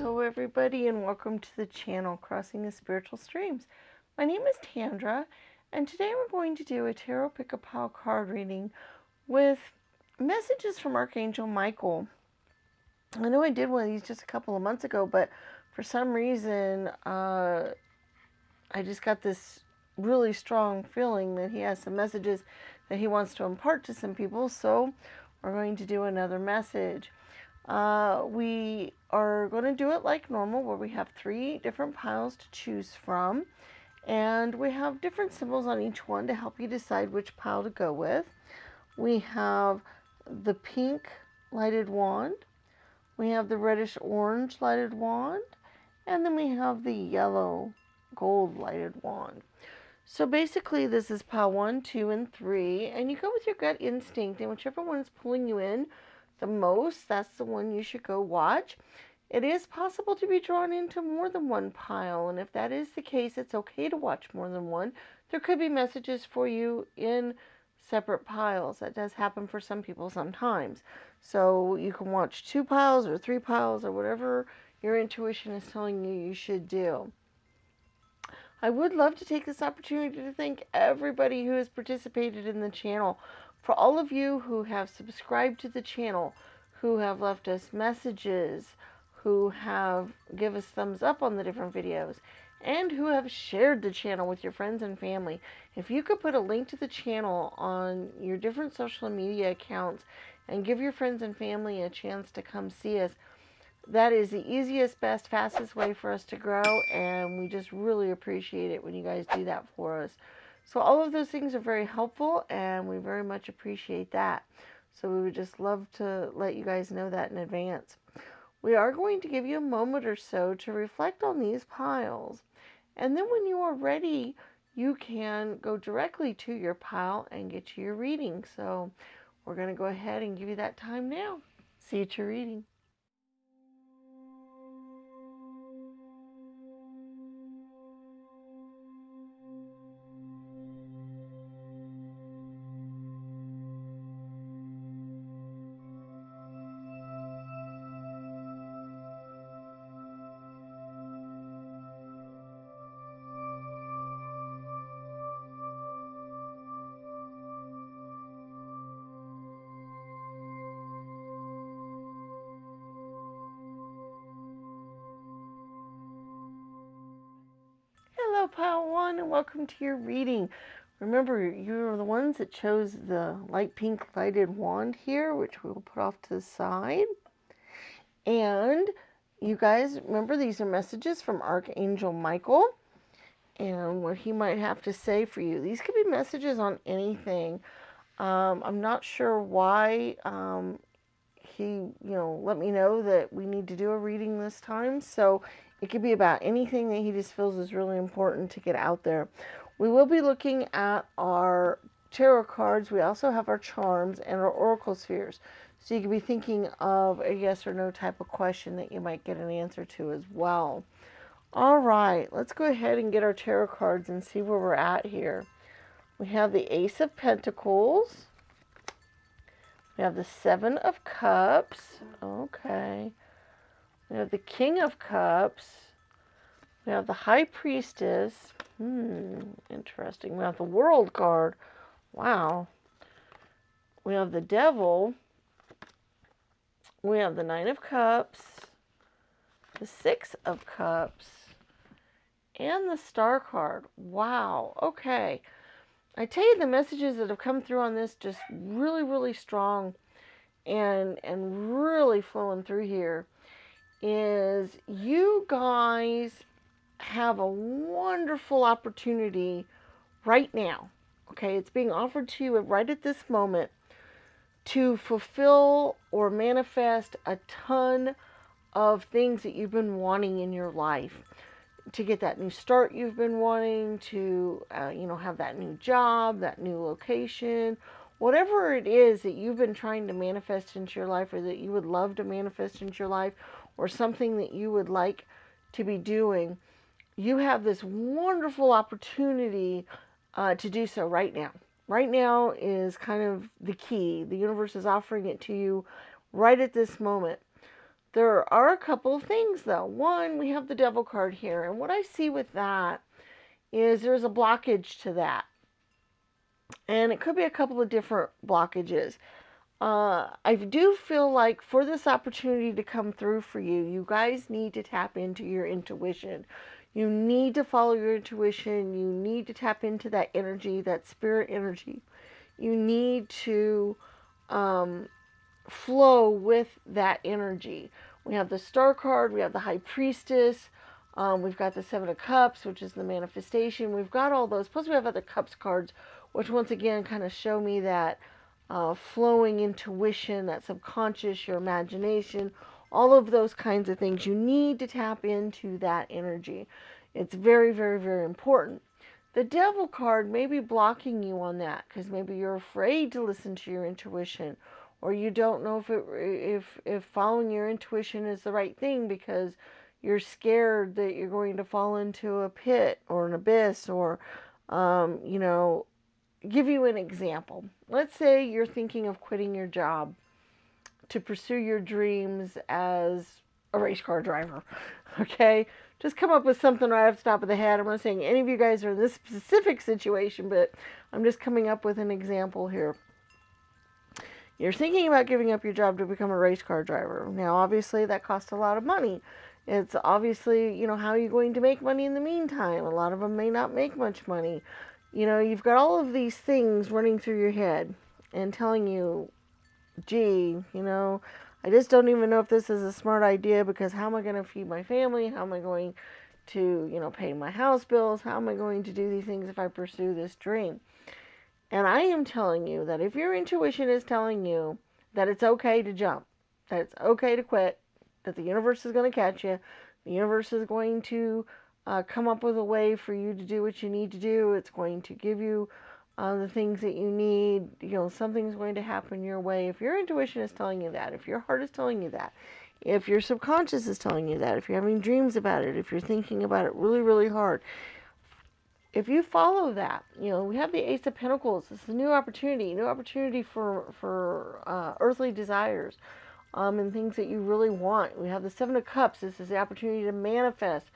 Hello everybody and welcome to the channel Crossing the Spiritual Streams. My name is Tandra and today we're going to do a Tarot Pick-a-Pile card reading with messages from Archangel Michael. I know I did one of these just a couple of months ago, but for some reason I just got this really strong feeling that he has some messages that he wants to impart to some people, so we're going to do another message. We are going to do it like normal, where we have 3 different piles to choose from, and we have different symbols on each one to help you decide which pile to go with. We have the pink lighted wand, we have the reddish orange lighted wand, and then we have the yellow gold lighted wand. So basically this is pile 1, 2, and 3, and you go with your gut instinct, and whichever one is pulling you in the most, that's the one you should go watch. It is possible to be drawn into more than one pile, and if that is the case, it's okay to watch more than one. There could be messages for you in separate piles. That does happen for some people sometimes. So you can watch 2 piles or 3 piles or whatever your intuition is telling you you should do. I would love to take this opportunity to thank everybody who has participated in the channel. For all of you who have subscribed to the channel, who have left us messages, who have given us thumbs up on the different videos, and who have shared the channel with your friends and family. If you could put a link to the channel on your different social media accounts and give your friends and family a chance to come see us, that is the easiest, best, fastest way for us to grow, and we just really appreciate it when you guys do that for us. So all of those things are very helpful, and we very much appreciate that. So we would just love to let you guys know that in advance. We are going to give you a moment or so to reflect on these piles. And then when you are ready, you can go directly to your pile and get to your reading. So we're going to go ahead and give you that time now. See you at your reading. Hello, pile 1, and welcome to your reading. Remember, you're the ones that chose the light pink lighted wand here, which we will put off to the side. And you guys, remember, these are messages from Archangel Michael and what he might have to say for you. These could be messages on anything. I'm not sure why he, let me know that we need to do a reading this time. So it could be about anything that he just feels is really important to get out there. We will be looking at our tarot cards. We also have our charms and our oracle spheres. So you could be thinking of a yes or no type of question that you might get an answer to as well. All right, let's go ahead and get our tarot cards and see where we're at here. We have the Ace of Pentacles. We have the 7 of Cups. Okay. We have the King of Cups. We have the High Priestess. Interesting. We have the World card. Wow. We have the Devil. We have the 9 of Cups. The 6 of Cups. And the Star card. Wow. Okay. I tell you, the messages that have come through on this just really, really strong and really flowing through here is you guys have a wonderful opportunity right now. Okay, it's being offered to you right at this moment to fulfill or manifest a ton of things that you've been wanting in your life. To get that new start you've been wanting, to have that new job, that new location, whatever it is that you've been trying to manifest into your life, or that you would love to manifest into your life, or something that you would like to be doing, you have this wonderful opportunity to do so right now. Right now is kind of the key. The universe is offering it to you right at this moment. There are a couple of things though. One, we have the devil card here, and what I see with that is there's a blockage to that. And it could be a couple of different blockages. I do feel like for this opportunity to come through for you, you guys need to tap into your intuition. You need to follow your intuition. You need to tap into that energy, that spirit energy. You need to flow with that energy. We have the Star card, we have the High Priestess, we've got the Seven of Cups, which is the manifestation. We've got all those. Plus we have other Cups cards, which once again kind of show me that flowing intuition, that subconscious, your imagination, all of those kinds of things. You need to tap into that energy. It's very, very, very important. The Devil card may be blocking you on that because maybe you're afraid to listen to your intuition, or you don't know if following your intuition is the right thing because you're scared that you're going to fall into a pit or an abyss, or give you an example. Let's say you're thinking of quitting your job to pursue your dreams as a race car driver. Okay? Just come up with something right off the top of the head. I'm not saying any of you guys are in this specific situation, but I'm just coming up with an example here. You're thinking about giving up your job to become a race car driver. Now, obviously, that costs a lot of money. It's obviously, how are you going to make money in the meantime? A lot of them may not make much money. You've got all of these things running through your head and telling you, gee, I just don't even know if this is a smart idea because how am I going to feed my family? How am I going to, pay my house bills? How am I going to do these things if I pursue this dream? And I am telling you that if your intuition is telling you that it's okay to jump, that it's okay to quit, that the universe is going to catch you, the universe is going to come up with a way for you to do what you need to do. It's going to give you the things that you need. Something's going to happen your way. If your intuition is telling you that, if your heart is telling you that, if your subconscious is telling you that, if you're having dreams about it, if you're thinking about it really, really hard, if you follow that, we have the Ace of Pentacles. This is a new opportunity for earthly desires, and things that you really want. We have the Seven of Cups. This is the opportunity to manifest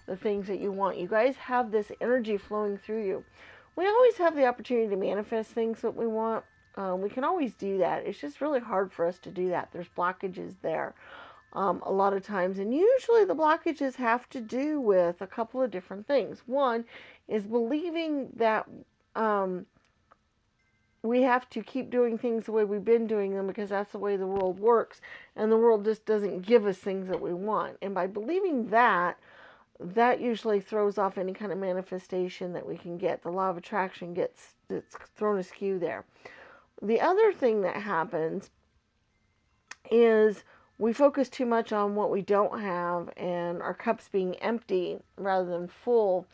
the things that you want. You guys have this energy flowing through you. We always have the opportunity to manifest things that we want. We can always do that. It's just really hard for us to do that. There's blockages there a lot of times. And usually the blockages have to do with a couple of different things. One is believing that we have to keep doing things the way we've been doing them because that's the way the world works. And the world just doesn't give us things that we want. And by believing that usually throws off any kind of manifestation that we can get. The law of attraction gets thrown askew there. The other thing that happens is we focus too much on what we don't have and our cups being empty rather than full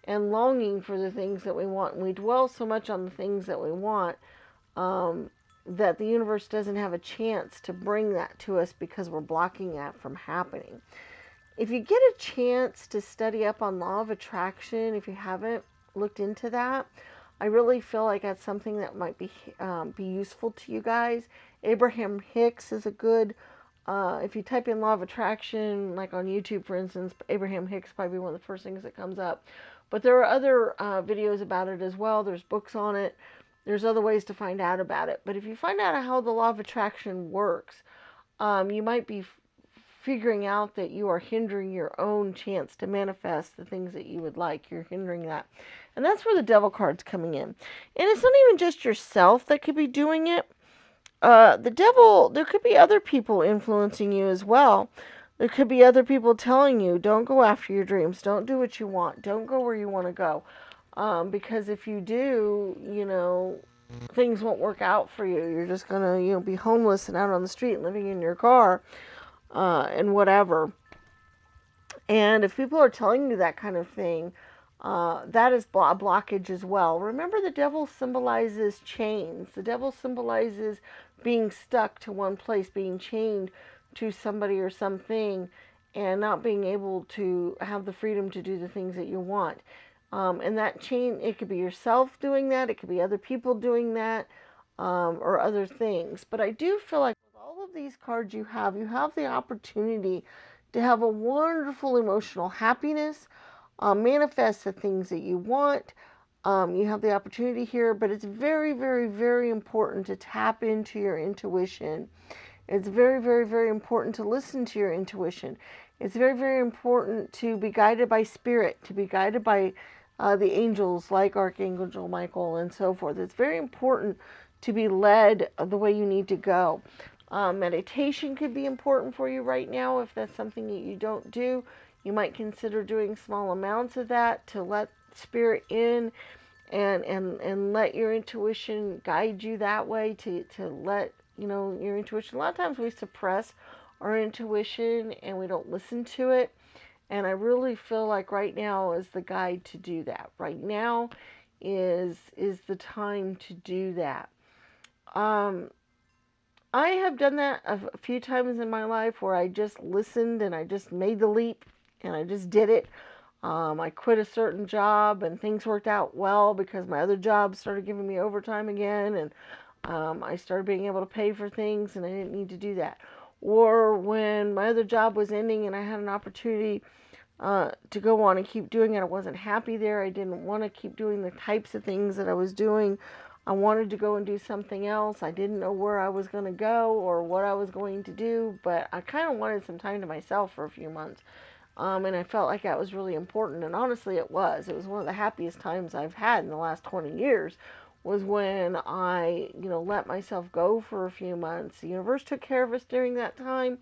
and longing for the things that we want. And we dwell so much on the things that we want that the universe doesn't have a chance to bring that to us because we're blocking that from happening. If you get a chance to study up on law of attraction, if you haven't looked into that, I really feel like that's something that might be useful to you guys. Abraham Hicks is a good, if you type in law of attraction, like on YouTube, for instance, Abraham Hicks probably one of the first things that comes up. But there are other videos about it as well. There's books on it. There's other ways to find out about it. But if you find out how the law of attraction works, you might be figuring out that you are hindering your own chance to manifest the things that you would like. You're hindering that. And that's where the Devil card's coming in. And it's not even just yourself that could be doing it. The devil, there could be other people influencing you as well. There could be other people telling you, don't go after your dreams. Don't do what you want. Don't go where you want to go. Because if you do, things won't work out for you. You're just going to, be homeless and out on the street and living in your car. And whatever. And if people are telling you that kind of thing, that is blockage as well. Remember, the devil symbolizes chains. The devil symbolizes being stuck to one place, being chained to somebody or something, and not being able to have the freedom to do the things that you want. And that chain, it could be yourself doing that, it could be other people doing that, or other things. But I do feel like with all of these cards you have the opportunity to have a wonderful emotional happiness, manifest the things that you want. You have the opportunity here, but it's very, very, very important to tap into your intuition. It's very, very, very important to listen to your intuition. It's very, very important to be guided by spirit, to be guided by the angels like Archangel Michael and so forth. It's very important to be led the way you need to go. Meditation could be important for you right now. If that's something that you don't do, you might consider doing small amounts of that to let spirit in and let your intuition guide you that way, to let your intuition. A lot of times we suppress our intuition and we don't listen to it. And I really feel like right now is the guide to do that. Right now is the time to do that. I have done that a few times in my life where I just listened and I just made the leap and I just did it. I quit a certain job and things worked out well because my other job started giving me overtime again, and I started being able to pay for things and I didn't need to do that. Or when my other job was ending and I had an opportunity to go on and keep doing it, I wasn't happy there. I didn't want to keep doing the types of things that I was doing. I wanted to go and do something else. I didn't know where I was going to go or what I was going to do, but I kind of wanted some time to myself for a few months. And I felt like that was really important. And honestly, it was. It was one of the happiest times I've had in the last 20 years was when I, let myself go for a few months. The universe took care of us during that time.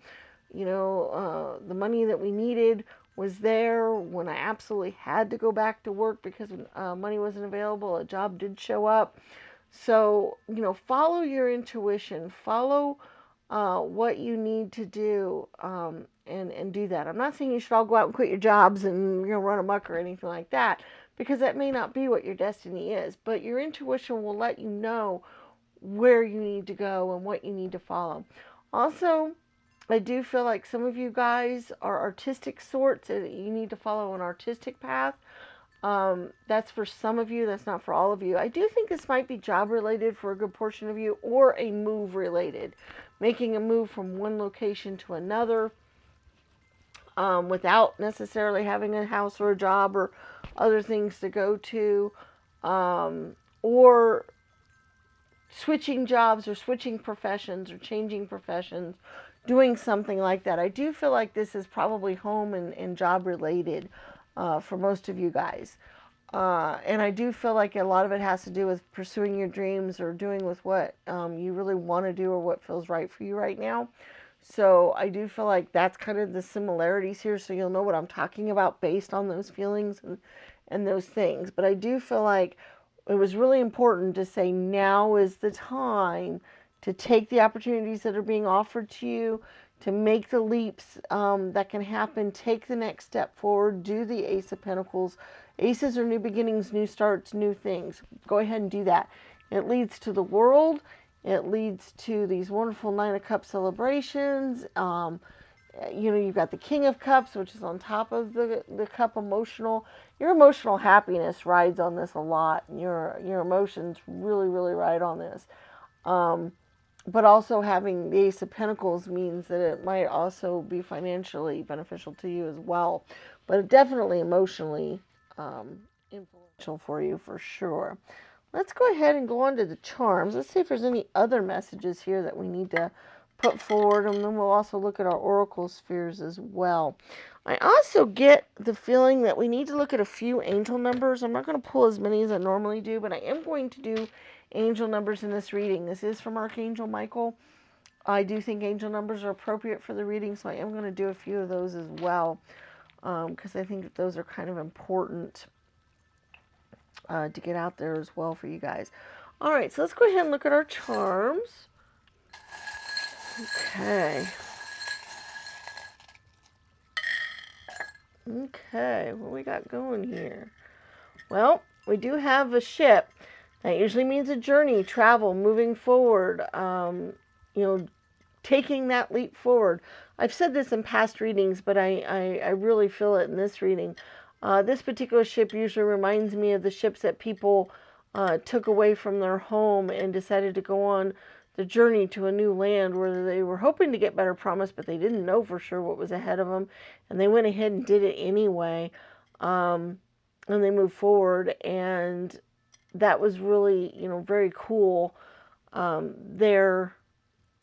The money that we needed was there. When I absolutely had to go back to work because money wasn't available, a job did show up. So, follow your intuition. Follow what you need to do, and do that. I'm not saying you should all go out and quit your jobs and run amok or anything like that, because that may not be what your destiny is. But your intuition will let you know where you need to go and what you need to follow. Also, I do feel like some of you guys are artistic sorts and you need to follow an artistic path. That's for some of you. That's not for all of you. I do think this might be job related for a good portion of you, or a move related. Making a move from one location to another without necessarily having a house or a job or other things to go to, or switching jobs or switching professions or changing professions, doing something like that. I do feel like this is probably home and job related for most of you guys. And I do feel like a lot of it has to do with pursuing your dreams or doing with what you really want to do or what feels right for you right now. So I do feel like that's kind of the similarities here, so you'll know what I'm talking about based on those feelings and those things. But I do feel like it was really important to say now is the time to take the opportunities that are being offered to you, to make the leaps that can happen, take the next step forward, do the Ace of Pentacles. Aces are new beginnings, new starts, new things. Go ahead and do that. It leads to the world. It leads to these wonderful Nine of Cups celebrations. You've got the King of Cups, which is on top of the cup emotional. Your emotional happiness rides on this a lot. Your emotions really, really ride on this. But also having the Ace of Pentacles means that it might also be financially beneficial to you as well. But definitely emotionally influential for you for sure. Let's go ahead and go on to the charms. Let's see if there's any other messages here that we need to put forward, and then we'll also look at our oracle spheres as well. I also get the feeling that we need to look at a few angel numbers. I'm not going to pull as many as I normally do, but I am going to do angel numbers in this reading. This is from Archangel Michael. I do think angel numbers are appropriate for the reading, so I am going to do a few of those as well, because I think that those are kind of important to get out there as well for you guys. All right, so let's go ahead and look at our charms. Okay. Okay, what we got going here? Well, we do have a ship. That usually means a journey, travel, moving forward, taking that leap forward. I've said this in past readings, but I really feel it in this reading. This particular ship usually reminds me of the ships that people took away from their home and decided to go on the journey to a new land where they were hoping to get better promise, but they didn't know for sure what was ahead of them, and they went ahead and did it anyway, and they moved forward, and that was really, very cool there.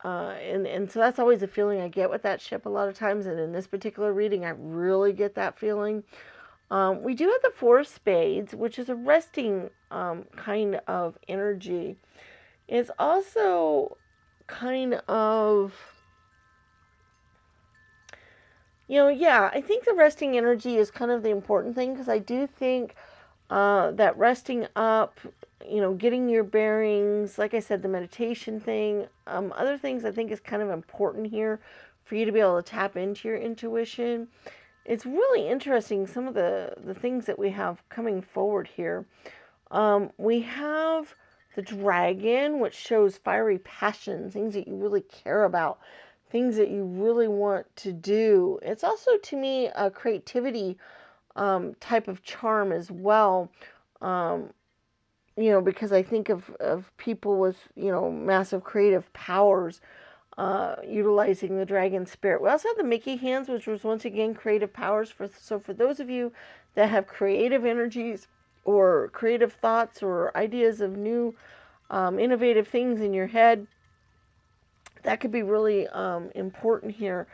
And so that's always a feeling I get with that ship a lot of times, and in this particular reading, I really get that feeling. We do have the Four of Spades, which is a resting kind of energy. It's also kind of, I think the resting energy is kind of the important thing, because I do think that resting up, getting your bearings, like I said, the meditation thing, other things I think is kind of important here for you to be able to tap into your intuition. It's really interesting, some of the things that we have coming forward here. We have the dragon, which shows fiery passion, things that you really care about, things that you really want to do. It's also, to me, a creativity type of charm as well. Because I think of people with, massive creative powers utilizing the dragon spirit. We also have the Mickey hands, which was once again creative powers. So for those of you that have creative energies or creative thoughts or ideas of new innovative things in your head, that could be really important here.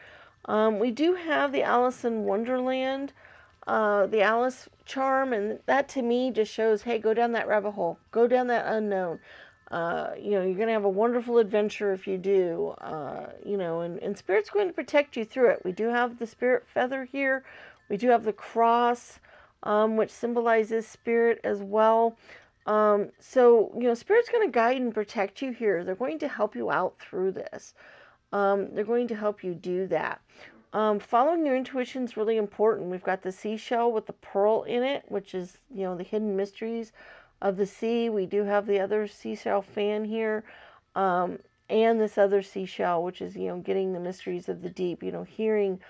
We do have the Alice in Wonderland, the Alice charm, and that to me just shows, hey, go down that rabbit hole, go down that unknown. You're going to have a wonderful adventure if you do, and Spirit's going to protect you through it. We do have the Spirit feather here. We do have the cross, which symbolizes Spirit as well. So, Spirit's going to guide and protect you here. They're going to help you out through this. They're going to help you do that. Following your intuition is really important. We've got the seashell with the pearl in it, which is, the hidden mysteries of the sea. We do have the other seashell fan here, and this other seashell, which is, getting the mysteries of the deep, hearing,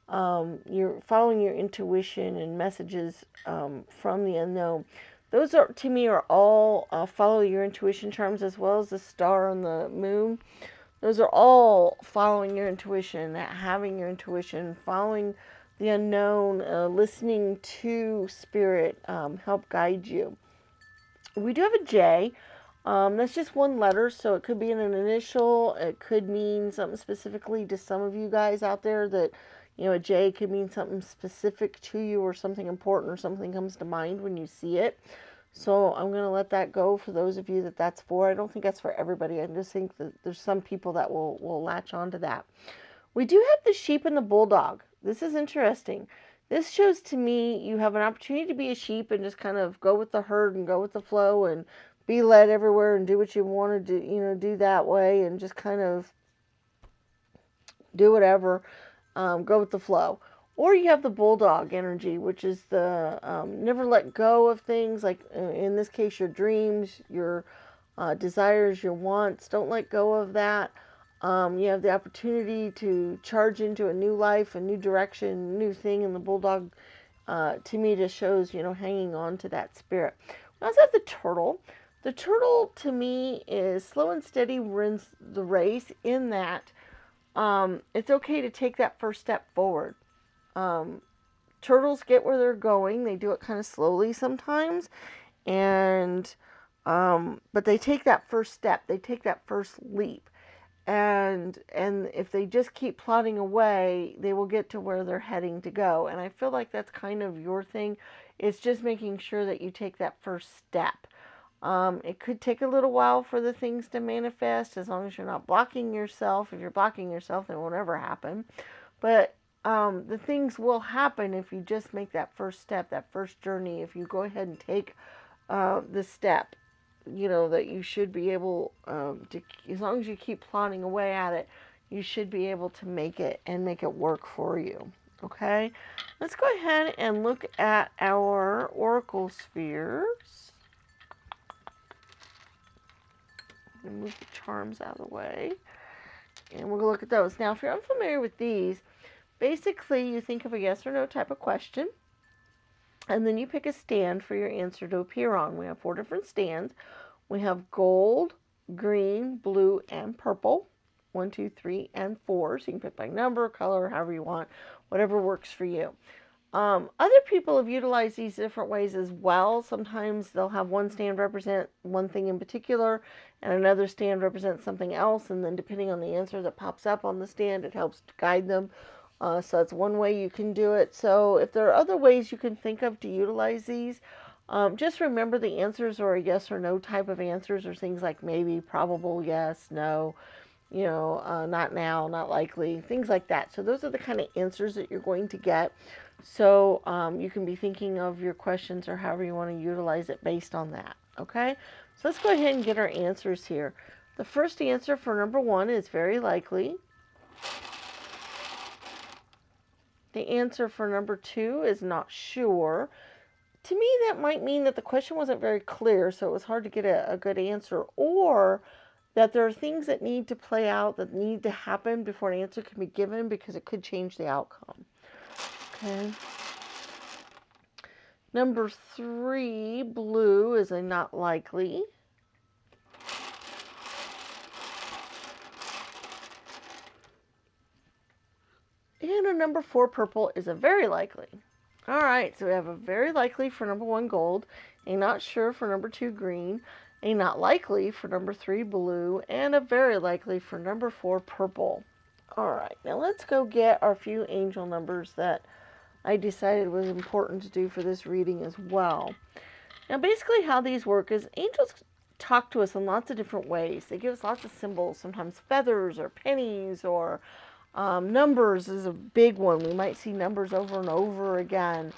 you're following your intuition and messages from the unknown. Those are, to me, are all follow your intuition charms, as well as the star on the moon. Those are all following your intuition, having your intuition, following the unknown, listening to Spirit help guide you. We do have a J. That's just one letter, so it could be an initial. It could mean something specifically to some of you guys out there that, a J could mean something specific to you or something important or something comes to mind when you see it. So I'm going to let that go for those of you that that's for. I don't think that's for everybody. I just think that there's some people that will latch on to that. We do have the sheep and the bulldog. This is interesting. This shows to me you have an opportunity to be a sheep and just kind of go with the herd and go with the flow and be led everywhere and do what you want to do, do that way and just kind of do whatever, go with the flow. Or you have the bulldog energy, which is the never let go of things, like in this case, your dreams, your desires, your wants. Don't let go of that. You have the opportunity to charge into a new life, a new direction, new thing, and the bulldog, to me, just shows, hanging on to that spirit. We also have the turtle. The turtle, to me, is slow and steady wins the race in that it's okay to take that first step forward. Turtles get where they're going. They do it kind of slowly sometimes, and but they take that first step. They take that first leap, and if they just keep plodding away, they will get to where they're heading to go. And I feel like that's kind of your thing. It's just making sure that you take that first step. It could take a little while for the things to manifest, as long as you're not blocking yourself. If you're blocking yourself, it won't ever happen. But the things will happen if you just make that first step, that first journey. If you go ahead and take the step, that you should be able to, as long as you keep plodding away at it, you should be able to make it and make it work for you. Okay? Let's go ahead and look at our oracle spheres. Move the charms out of the way. And we're going to look at those. Now, if you're unfamiliar with these, basically you think of a yes or no type of question, and then you pick a stand for your answer to appear on. We have 4 different stands. We have gold, green, blue, and purple. 1, 2, 3, and 4. So you can pick by number, color, however you want, whatever works for you. Other people have utilized these different ways as well. Sometimes they'll have one stand represent one thing in particular and another stand represent something else, and then depending on the answer that pops up on the stand, it helps to guide them. So that's one way you can do it. So if there are other ways you can think of to utilize these, just remember the answers are a yes or no type of answers, or things like maybe, probable, yes, no, not now, not likely, things like that. So those are the kind of answers that you're going to get. So you can be thinking of your questions or however you want to utilize it based on that. Okay, so let's go ahead and get our answers here. The first answer for number 1 is very likely. The answer for number 2 is not sure. To me, that might mean that the question wasn't very clear, so it was hard to get a good answer, or that there are things that need to play out, that need to happen before an answer can be given, because it could change the outcome. Okay. Number 3, blue, is a not likely. And a number 4, purple, is a very likely. All right, so we have a very likely for number 1, gold, a not sure for number 2, green, a not likely for number 3, blue, and a very likely for number 4, purple. All right, now let's go get our few angel numbers that I decided was important to do for this reading as well. Now, basically how these work is angels talk to us in lots of different ways. They give us lots of symbols, sometimes feathers or pennies, or numbers is a big one. We might see numbers over and over again,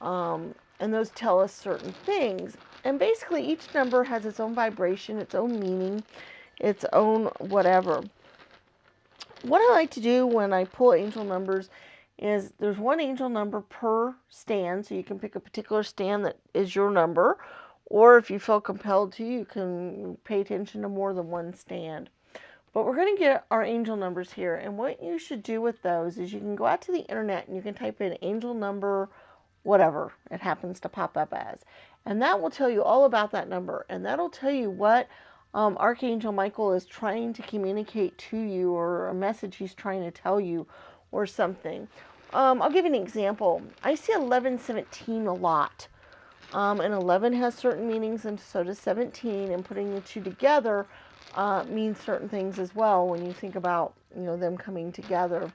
and those tell us certain things. And basically each number has its own vibration, its own meaning, its own whatever. What I like to do when I pull angel numbers is there's one angel number per stand, so you can pick a particular stand that is your number, or if you feel compelled to, you can pay attention to more than one stand. But we're going to get our angel numbers here, and what you should do with those is you can go out to the internet and you can type in angel number whatever it happens to pop up as, and that will tell you all about that number, and that'll tell you what Archangel Michael is trying to communicate to you, or a message he's trying to tell you, or something. I'll give you an example. I see 1117 a lot, and 11 has certain meanings, and so does 17, and putting the two together means certain things as well. When you think about them coming together,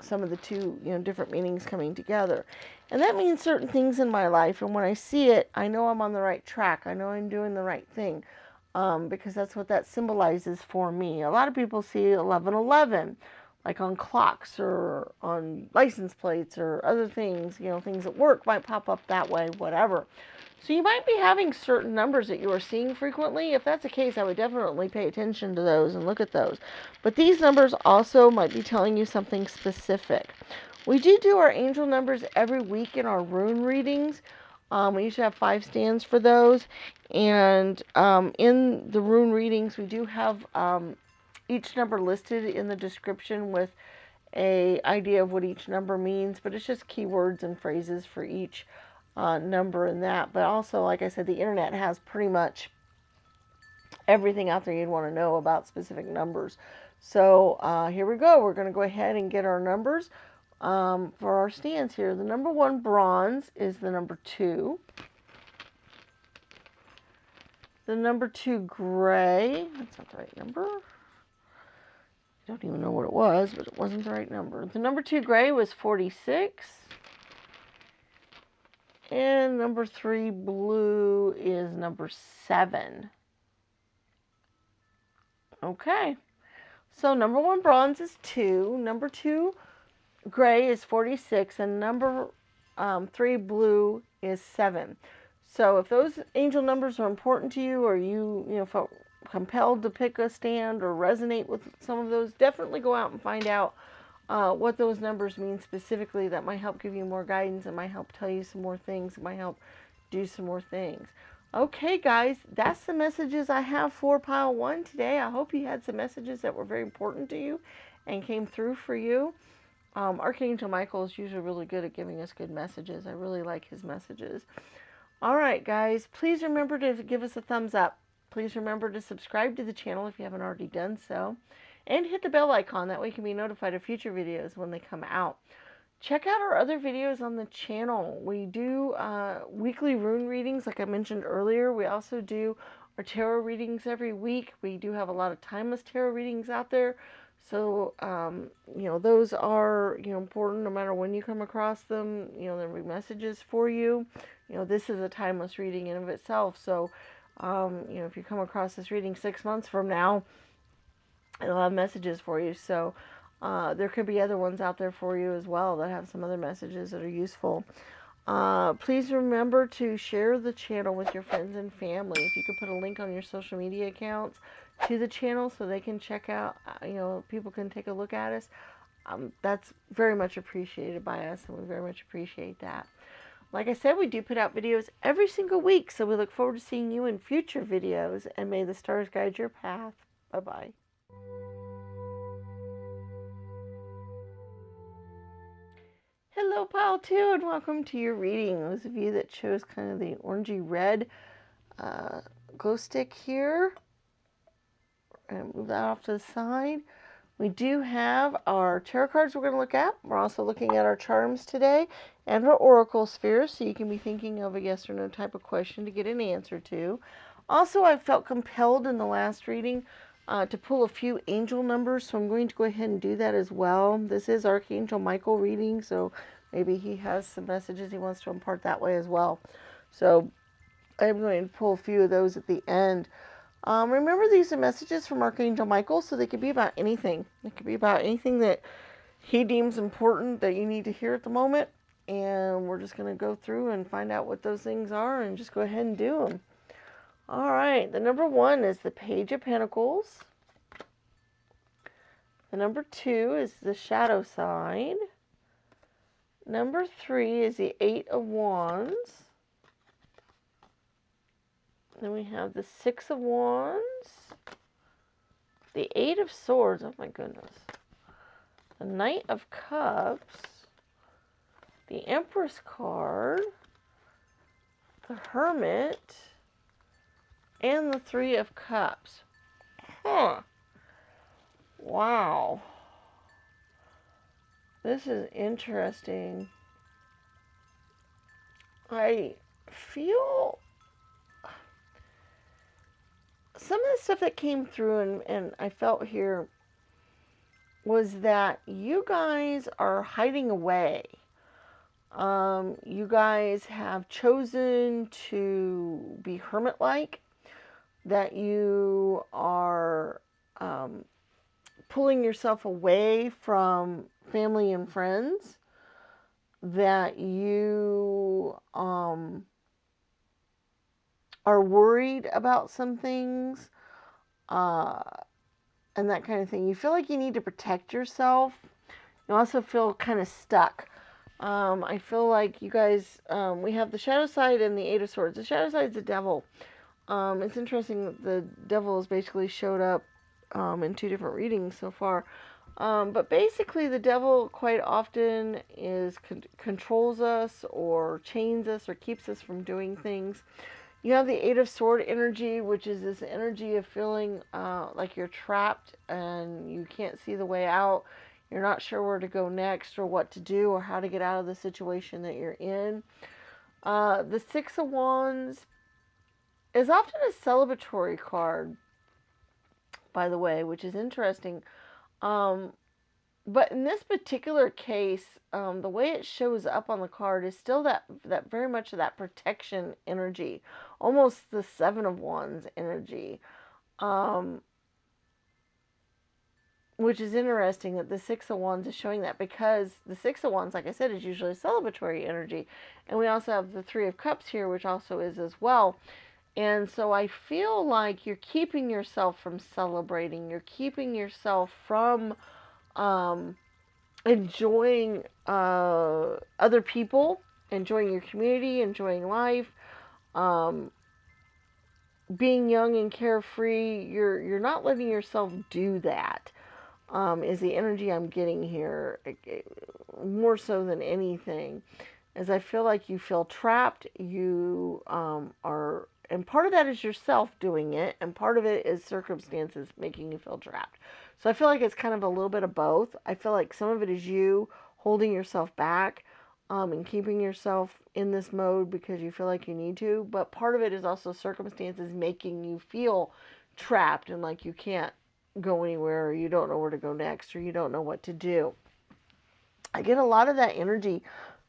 some of the two different meanings coming together, and that means certain things in my life. And when I see it, I know I'm on the right track. I know I'm doing the right thing, because that's what that symbolizes for me. A lot of people see 1111, like on clocks or on license plates or other things. Things at work might pop up that way, whatever. So you might be having certain numbers that you are seeing frequently. If that's the case, I would definitely pay attention to those and look at those. But these numbers also might be telling you something specific. We do our angel numbers every week in our rune readings. We usually have 5 stands for those. And in the rune readings, we do have each number listed in the description with an idea of what each number means. But it's just keywords and phrases for each number in that. But also, like I said, the internet has pretty much everything out there you'd want to know about specific numbers. So here we go. We're going to go ahead and get our numbers for our stands here. The number 1, bronze, is the number 2. The number 2, gray, that's not the right number. I don't even know what it was, but it wasn't the right number. The number 2, gray, was 46. And number 3, blue, is number 7. Okay. So number 1, bronze, is 2. Number 2, gray, is 46. And number 3, blue, is 7. So if those angel numbers are important to you, or you felt compelled to pick a stand or resonate with some of those, definitely go out and find out what those numbers mean specifically. That might help give you more guidance. It might help tell you some more things. It might help do some more things. Okay, guys, that's the messages I have for pile 1 today. I hope you had some messages that were very important to you and came through for you. Archangel Michael is usually really good at giving us good messages. I really like his messages. All right, guys, please remember to give us a thumbs up. Please remember to subscribe to the channel if you haven't already done so. And hit the bell icon. That way you can be notified of future videos when they come out. Check out our other videos on the channel. We do weekly rune readings, like I mentioned earlier. We also do our tarot readings every week. We do have a lot of timeless tarot readings out there. So, those are, important no matter when you come across them. There'll be messages for you. This is a timeless reading in of itself. So, if you come across this reading 6 months from now, it'll have messages for you. So, there could be other ones out there for you as well that have some other messages that are useful. Please remember to share the channel with your friends and family. If you could put a link on your social media accounts to the channel so they can check out, people can take a look at us. That's very much appreciated by us, and we very much appreciate that. Like I said, we do put out videos every single week, so we look forward to seeing you in future videos, and may the stars guide your path. Bye-bye. Hello, Pile 2, and welcome to your reading. Those of you that chose kind of the orangey red glow stick here, and move that off to the side. We do have our tarot cards we're going to look at. We're also looking at our charms today and our oracle spheres, so you can be thinking of a yes or no type of question to get an answer to. Also, I felt compelled in the last reading to pull a few angel numbers, so I'm going to go ahead and do that as well. This is Archangel Michael reading, so maybe he has some messages he wants to impart that way as well. So I'm going to pull a few of those at the end. Remember, these are messages from Archangel Michael, so they could be about anything. It could be about anything that he deems important that you need to hear at the moment, and we're just going to go through and find out what those things are and just go ahead and do them. All right, the number 1 is the Page of Pentacles. The number 2 is the Shadow side. Number 3 is the 8 of Wands. Then we have the 6 of Wands. The 8 of Swords, oh my goodness. The Knight of Cups. The Empress card. The Hermit. And the 3 of Cups. Huh. Wow. This is interesting. I feel some of the stuff that came through and I felt here was that you guys are hiding away. You guys have chosen to be hermit-like, that you are pulling yourself away from family and friends, that you are worried about some things, and that kind of thing. You feel like you need to protect yourself. You also feel kind of stuck. I feel like you guys, we have the Shadow side and the 8 of Swords. The Shadow side is the devil. It's interesting that the devil has basically showed up in 2 different readings so far. But basically the devil quite often controls us or chains us or keeps us from doing things. You have the 8 of Sword energy, which is this energy of feeling like you're trapped and you can't see the way out. You're not sure where to go next or what to do or how to get out of the situation that you're in. The 6 of Wands is often a celebratory card, by the way, which is interesting. But in this particular case, the way it shows up on the card is still that very much of that protection energy, almost the 7 of Wands energy, which is interesting that the 6 of Wands is showing that, because the 6 of Wands, like I said, is usually a celebratory energy, and we also have the 3 of Cups here, which also is as well. And so I feel like you're keeping yourself from celebrating. You're keeping yourself from enjoying other people, enjoying your community, enjoying life, being young and carefree. You're not letting yourself do that, is the energy I'm getting here, more so than anything. As I feel like you feel trapped, you are And part of that is yourself doing it, and part of it is circumstances making you feel trapped. So I feel like it's kind of a little bit of both. I feel like some of it is you holding yourself back, and keeping yourself in this mode because you feel like you need to. But part of it is also circumstances making you feel trapped and like you can't go anywhere, or you don't know where to go next, or you don't know what to do. I get a lot of that energy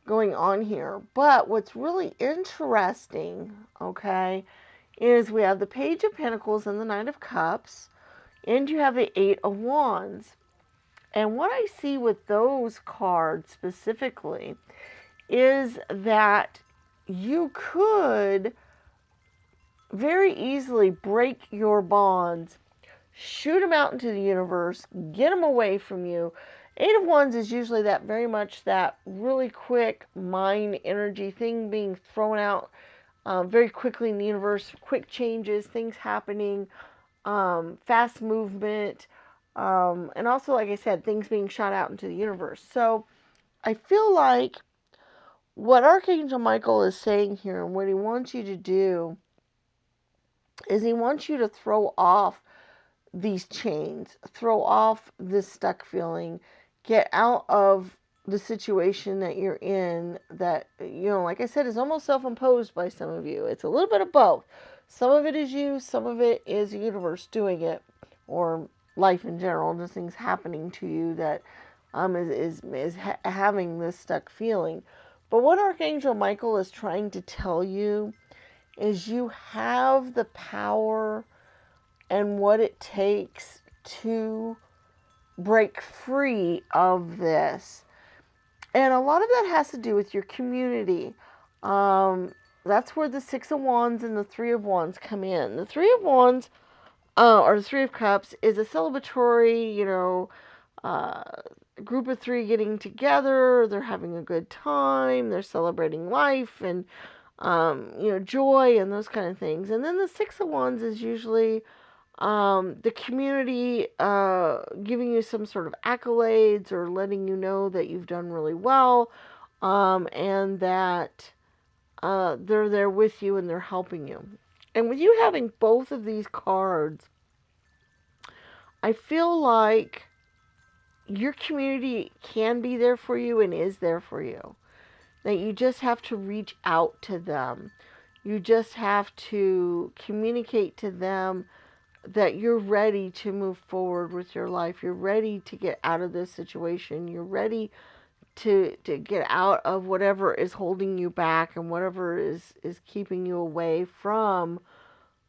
going on here. But what's really interesting, okay, is we have the Page of Pentacles and the Knight of Cups, and you have the Eight of Wands. And what I see with those cards specifically is that you could very easily break your bonds, shoot them out into the universe, get them away from you. Eight of Wands is usually that very much that really quick mind energy thing being thrown out very quickly in the universe, quick changes, things happening, fast movement, and also, like I said, things being shot out into the universe. So I feel like what Archangel Michael is saying here, and what he wants you to do, is he wants you to throw off these chains, throw off this stuck feeling, get out of the situation that you're in that, like I said, is almost self-imposed by some of you. It's a little bit of both. Some of it is you, some of it is the universe doing it, or life in general, just things happening to you that is having this stuck feeling. But what Archangel Michael is trying to tell you is you have the power and what it takes to break free of this. And a lot of that has to do with your community. That's where the Six of Wands and the Three of Wands come in. The Three of Wands, or the Three of Cups, is a celebratory, group of three getting together. They're having a good time. They're celebrating life and, joy and those kind of things. And then the Six of Wands is usually the community giving you some sort of accolades or letting you know that you've done really well, and that they're there with you and they're helping you. And with you having both of these cards, I feel like your community can be there for you and is there for you. That you just have to reach out to them. You just have to communicate to them that you're ready to move forward with your life. You're ready to get out of this situation. You're ready to get out of whatever is holding you back and whatever is keeping you away from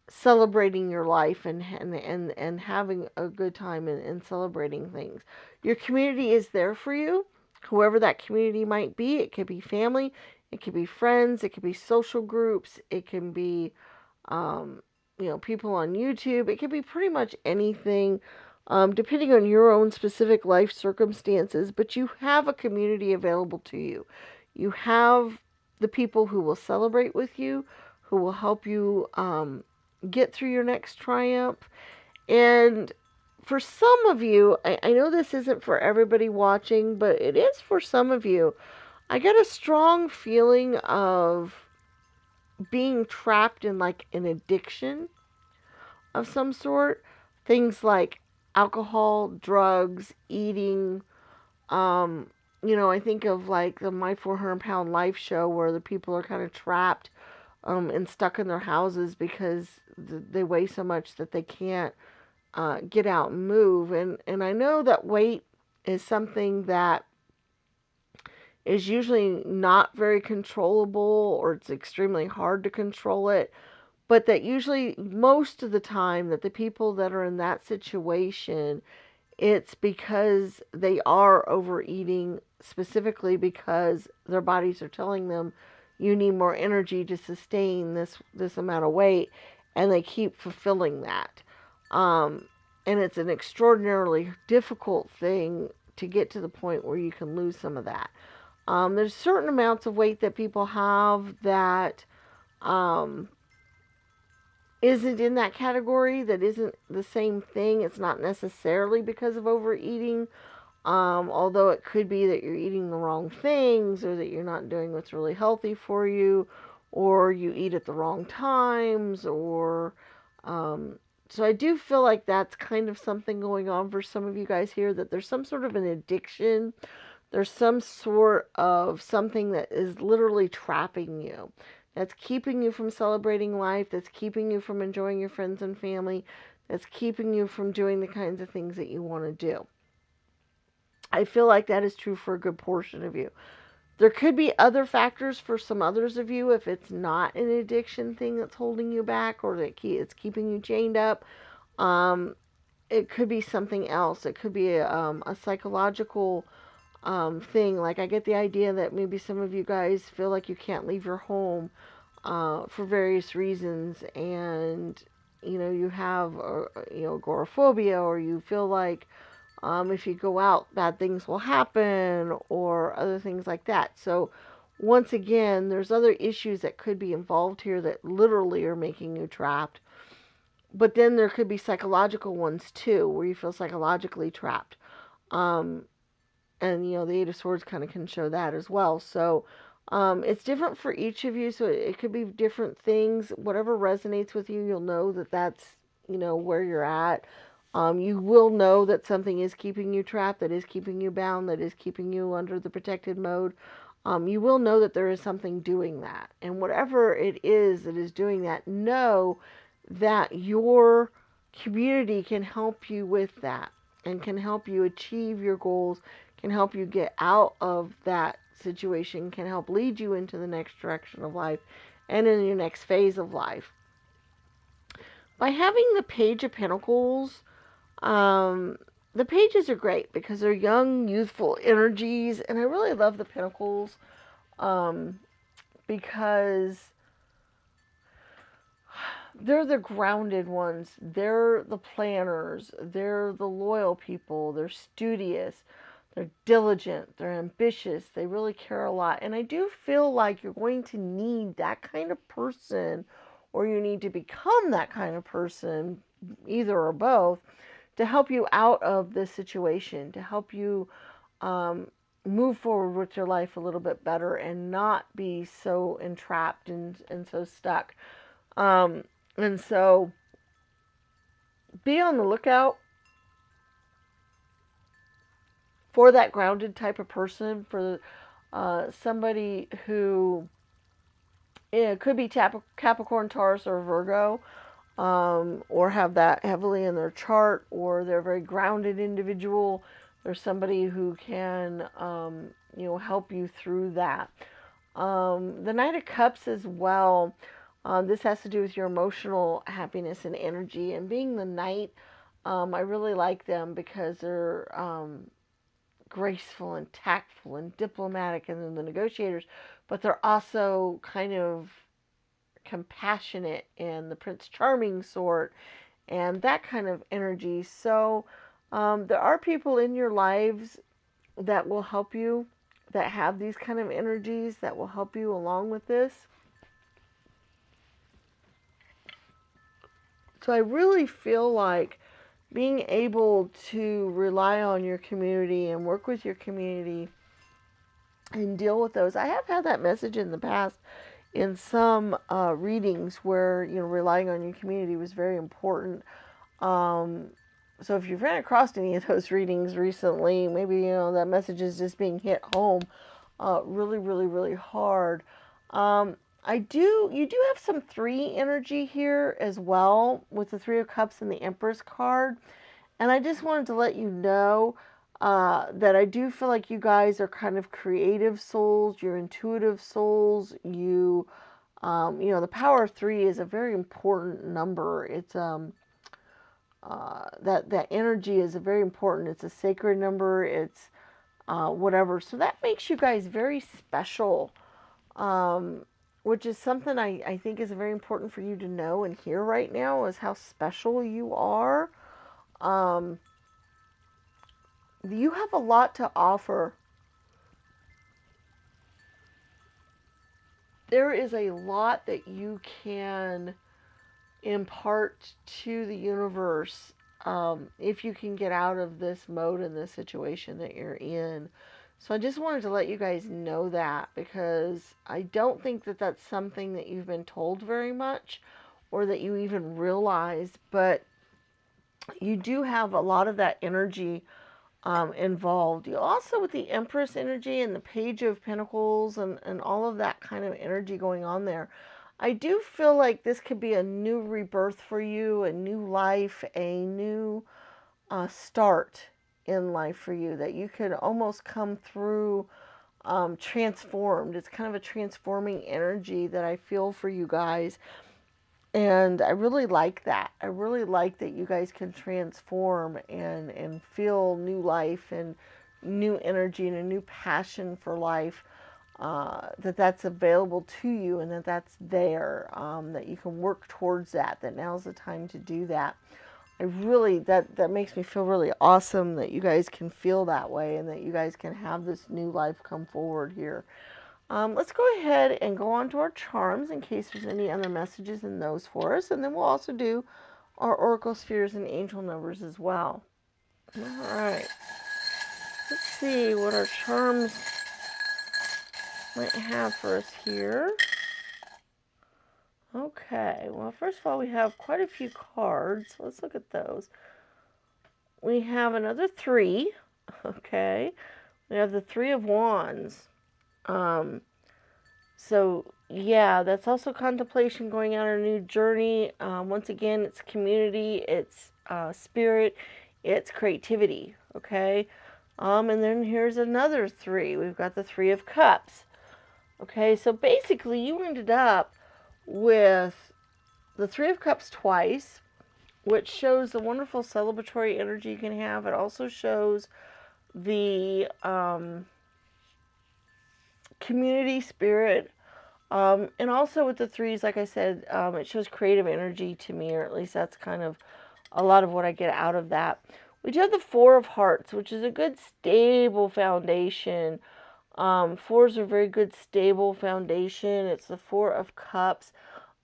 celebrating your life and having a good time and celebrating things. Your community is there for you, whoever that community might be. It could be family, it could be friends, it could be social groups, it can be people on YouTube. It could be pretty much anything, depending on your own specific life circumstances, but you have a community available to you. You have the people who will celebrate with you, who will help you get through your next triumph. And for some of you, I know this isn't for everybody watching, but it is for some of you. I get a strong feeling of being trapped in like an addiction of some sort. Things like alcohol, drugs, eating. I think of like the My 400 Pound Life show where the people are kind of trapped and stuck in their houses because they weigh so much that they can't get out and move. And I know that weight is something that is usually not very controllable, or it's extremely hard to control it. But that usually, most of the time, that the people that are in that situation, it's because they are overeating, specifically because their bodies are telling them you need more energy to sustain this amount of weight, and they keep fulfilling that. And it's an extraordinarily difficult thing to get to the point where you can lose some of that. There's certain amounts of weight that people have that isn't in that category, that isn't the same thing. It's not necessarily because of overeating, although it could be that you're eating the wrong things, or that you're not doing what's really healthy for you, or you eat at the wrong times, or so I do feel like that's kind of something going on for some of you guys here, that there's some sort of an addiction. There's some sort of something that is literally trapping you, that's keeping you from celebrating life, that's keeping you from enjoying your friends and family, that's keeping you from doing the kinds of things that you want to do. I feel like that is true for a good portion of you. There could be other factors for some others of you if it's not an addiction thing that's holding you back, or that it's keeping you chained up. It could be something else. It could be a psychological thing. Like, I get the idea that maybe some of you guys feel like you can't leave your home for various reasons, and you have agoraphobia, or you feel like if you go out, bad things will happen, or other things like that. So, once again, there's other issues that could be involved here that literally are making you trapped. But then there could be psychological ones too, where you feel psychologically trapped. Um, and the Eight of Swords kind of can show that as well. So it's different for each of you. So it could be different things. Whatever resonates with you, you'll know that that's where you're at. You will know that something is keeping you trapped, that is keeping you bound, that is keeping you under the protected mode. You will know that there is something doing that. And whatever it is that is doing that, know that your community can help you with that, and can help you achieve your goals, can help you get out of that situation, can help lead you into the next direction of life and in your next phase of life. By having the Page of Pentacles, the pages are great because they're young, youthful energies, and I really love the Pentacles because they're the grounded ones. They're the planners. They're the loyal people. They're studious. They're diligent. They're ambitious. They really care a lot. And I do feel like you're going to need that kind of person, or you need to become that kind of person, either or both, to help you out of this situation, to help you move forward with your life a little bit better and not be so entrapped and so stuck. And so be on the lookout for that grounded type of person, for somebody who could be Capricorn, Taurus, or Virgo, or have that heavily in their chart, or they're a very grounded individual. There's somebody who can, help you through that. The Knight of Cups as well. This has to do with your emotional happiness and energy. And being the Knight, I really like them because they're graceful and tactful and diplomatic, and then the negotiators, but they're also kind of compassionate and the Prince Charming sort, and that kind of energy. So there are people in your lives that will help you, that have these kind of energies, that will help you along with this. So I really feel like being able to rely on your community and work with your community and deal with those. I have had that message in the past in some readings where, relying on your community was very important. So if you've ran across any of those readings recently, maybe, that message is just being hit home really, really, really hard. You do have some 3 energy here as well, with the 3 of Cups and the Empress card. And I just wanted to let you know that I do feel like you guys are kind of creative souls. You're intuitive souls. The power of 3 is a very important number. It's that energy is a very important. It's a sacred number. It's whatever. So that makes you guys very special. Which is something I think is very important for you to know and hear right now, is how special you are. You have a lot to offer. There is a lot that you can impart to the universe if you can get out of this mode and this situation that you're in. So I just wanted to let you guys know that, because I don't think that that's something that you've been told very much or that you even realize, but you do have a lot of that energy involved. You also, with the Empress energy and the Page of Pentacles and all of that kind of energy going on there, I do feel like this could be a new rebirth for you, a new life, a new start in life for you, that you could almost come through transformed. It's kind of a transforming energy that I feel for you guys. And I really like that. I really like that you guys can transform and feel new life and new energy and a new passion for life, that's available to you, and that's there, that you can work towards that now's the time to do that. I really, that makes me feel really awesome that you guys can feel that way and that you guys can have this new life come forward here. Let's go ahead and go on to our charms in case there's any other messages in those for us. And then we'll also do our oracle spheres and angel numbers as well. All right. Let's see what our charms might have for us here. Okay. Well, first of all, we have quite a few cards. Let's look at those. We have another 3. Okay. We have the 3 of Wands. So, yeah, that's also contemplation, going on a new journey. Once again, it's community, it's spirit, it's creativity, okay? And then here's another 3. We've got the 3 of Cups. Okay, so basically you ended up with the 3 of Cups twice, which shows the wonderful celebratory energy you can have. It also shows the community spirit. And also with the 3s, like I said, it shows creative energy to me, or at least that's kind of a lot of what I get out of that. We do have the 4 of Hearts, which is a good stable foundation. 4s are very good stable foundation. It's the 4 of Cups.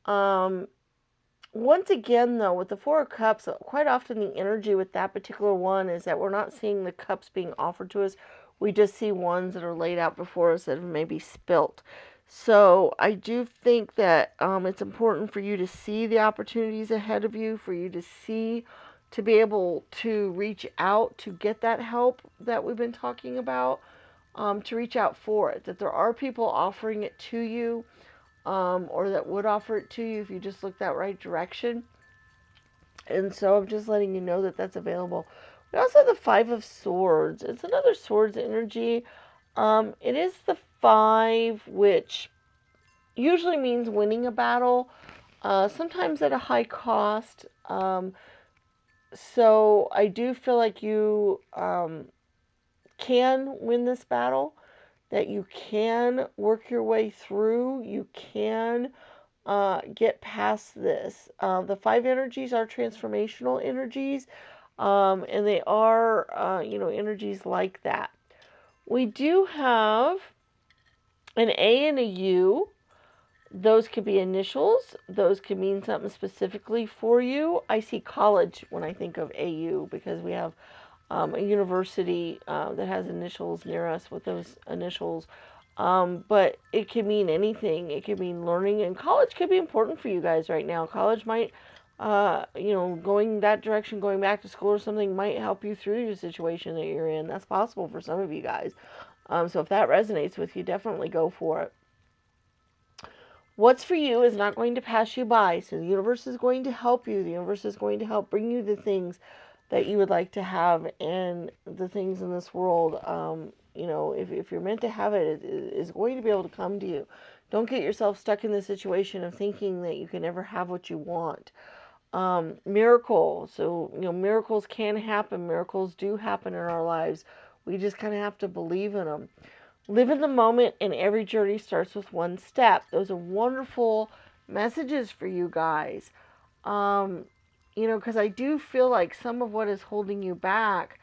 Once again, though, with the 4 of Cups, quite often the energy with that particular one is that we're not seeing the cups being offered to us. We just see ones that are laid out before us that have maybe spilt. So I do think that it's important for you to see the opportunities ahead of you, for you to see, to be able to reach out to get that help that we've been talking about, to reach out for it. That there are people offering it to you, or that would offer it to you if you just look that right direction. And so I'm just letting you know that that's available. We also have the 5 of Swords. It's another swords energy. It is the 5, which usually means winning a battle, sometimes at a high cost. So I do feel like you can win this battle, that you can work your way through, you can get past this. The 5 energies are transformational energies, and they are, energies like that. We do have an A and a U. Those could be initials. Those could mean something specifically for you. I see college when I think of AU, because we have a university that has initials near us with those initials. But it can mean anything. It could mean learning, and college could be important for you guys right now. College might, going that direction, going back to school or something, might help you through the situation that you're in. That's possible for some of you guys. So if that resonates with you, definitely go for it. What's for you is not going to pass you by. So the universe is going to help you. The universe is going to help bring you the things that you would like to have, and the things in this world, if you're meant to have it, it is going to be able to come to you. Don't get yourself stuck in the situation of thinking that you can never have what you want. Miracles. So, miracles can happen. Miracles do happen in our lives. We just kind of have to believe in them. Live in the moment, and every journey starts with one step. Those are wonderful messages for you guys. Because I do feel like some of what is holding you back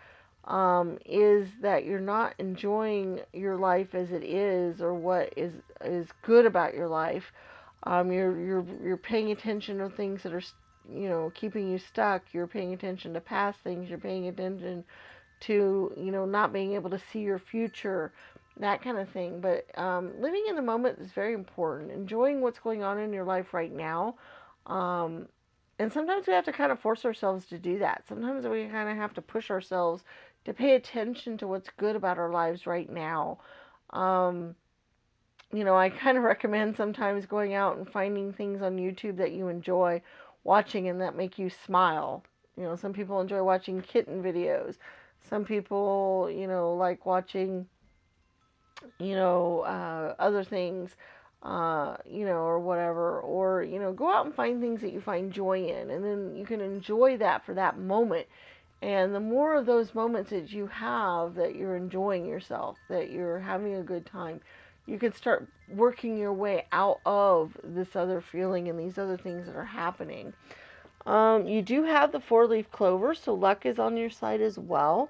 is that you're not enjoying your life as it is, or what is good about your life. You're paying attention to things that are, keeping you stuck. You're paying attention to past things. You're paying attention to, not being able to see your future, that kind of thing. But living in the moment is very important. Enjoying what's going on in your life right now. And sometimes we have to kind of force ourselves to do that. Sometimes we kind of have to push ourselves to pay attention to what's good about our lives right now. I kind of recommend sometimes going out and finding things on YouTube that you enjoy watching and that make you smile. Some people enjoy watching kitten videos. Some people, like watching, other things, or whatever. Or, go out and find things that you find joy in. And then you can enjoy that for that moment. And the more of those moments that you have that you're enjoying yourself, that you're having a good time, you can start working your way out of this other feeling and these other things that are happening. You do have the 4-leaf clover, so luck is on your side as well.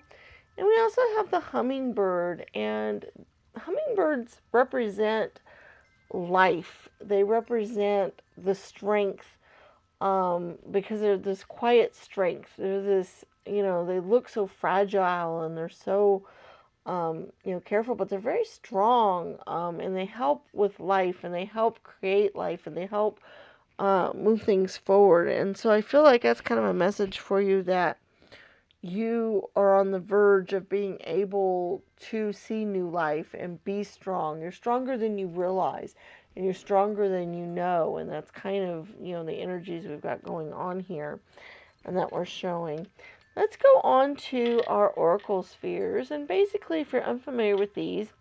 And we also have the hummingbird, and hummingbirds represent life. They represent the strength, because they're this quiet strength. They're this, they look so fragile and they're so, careful, but they're very strong, and they help with life, and they help create life, and they help move things forward. And so I feel like that's kind of a message for you, that you are on the verge of being able to see new life and be strong. You're stronger than you realize, and you're stronger than you know. And that's kind of, the energies we've got going on here and that we're showing. Let's go on to our oracle spheres. And basically, if you're unfamiliar with these,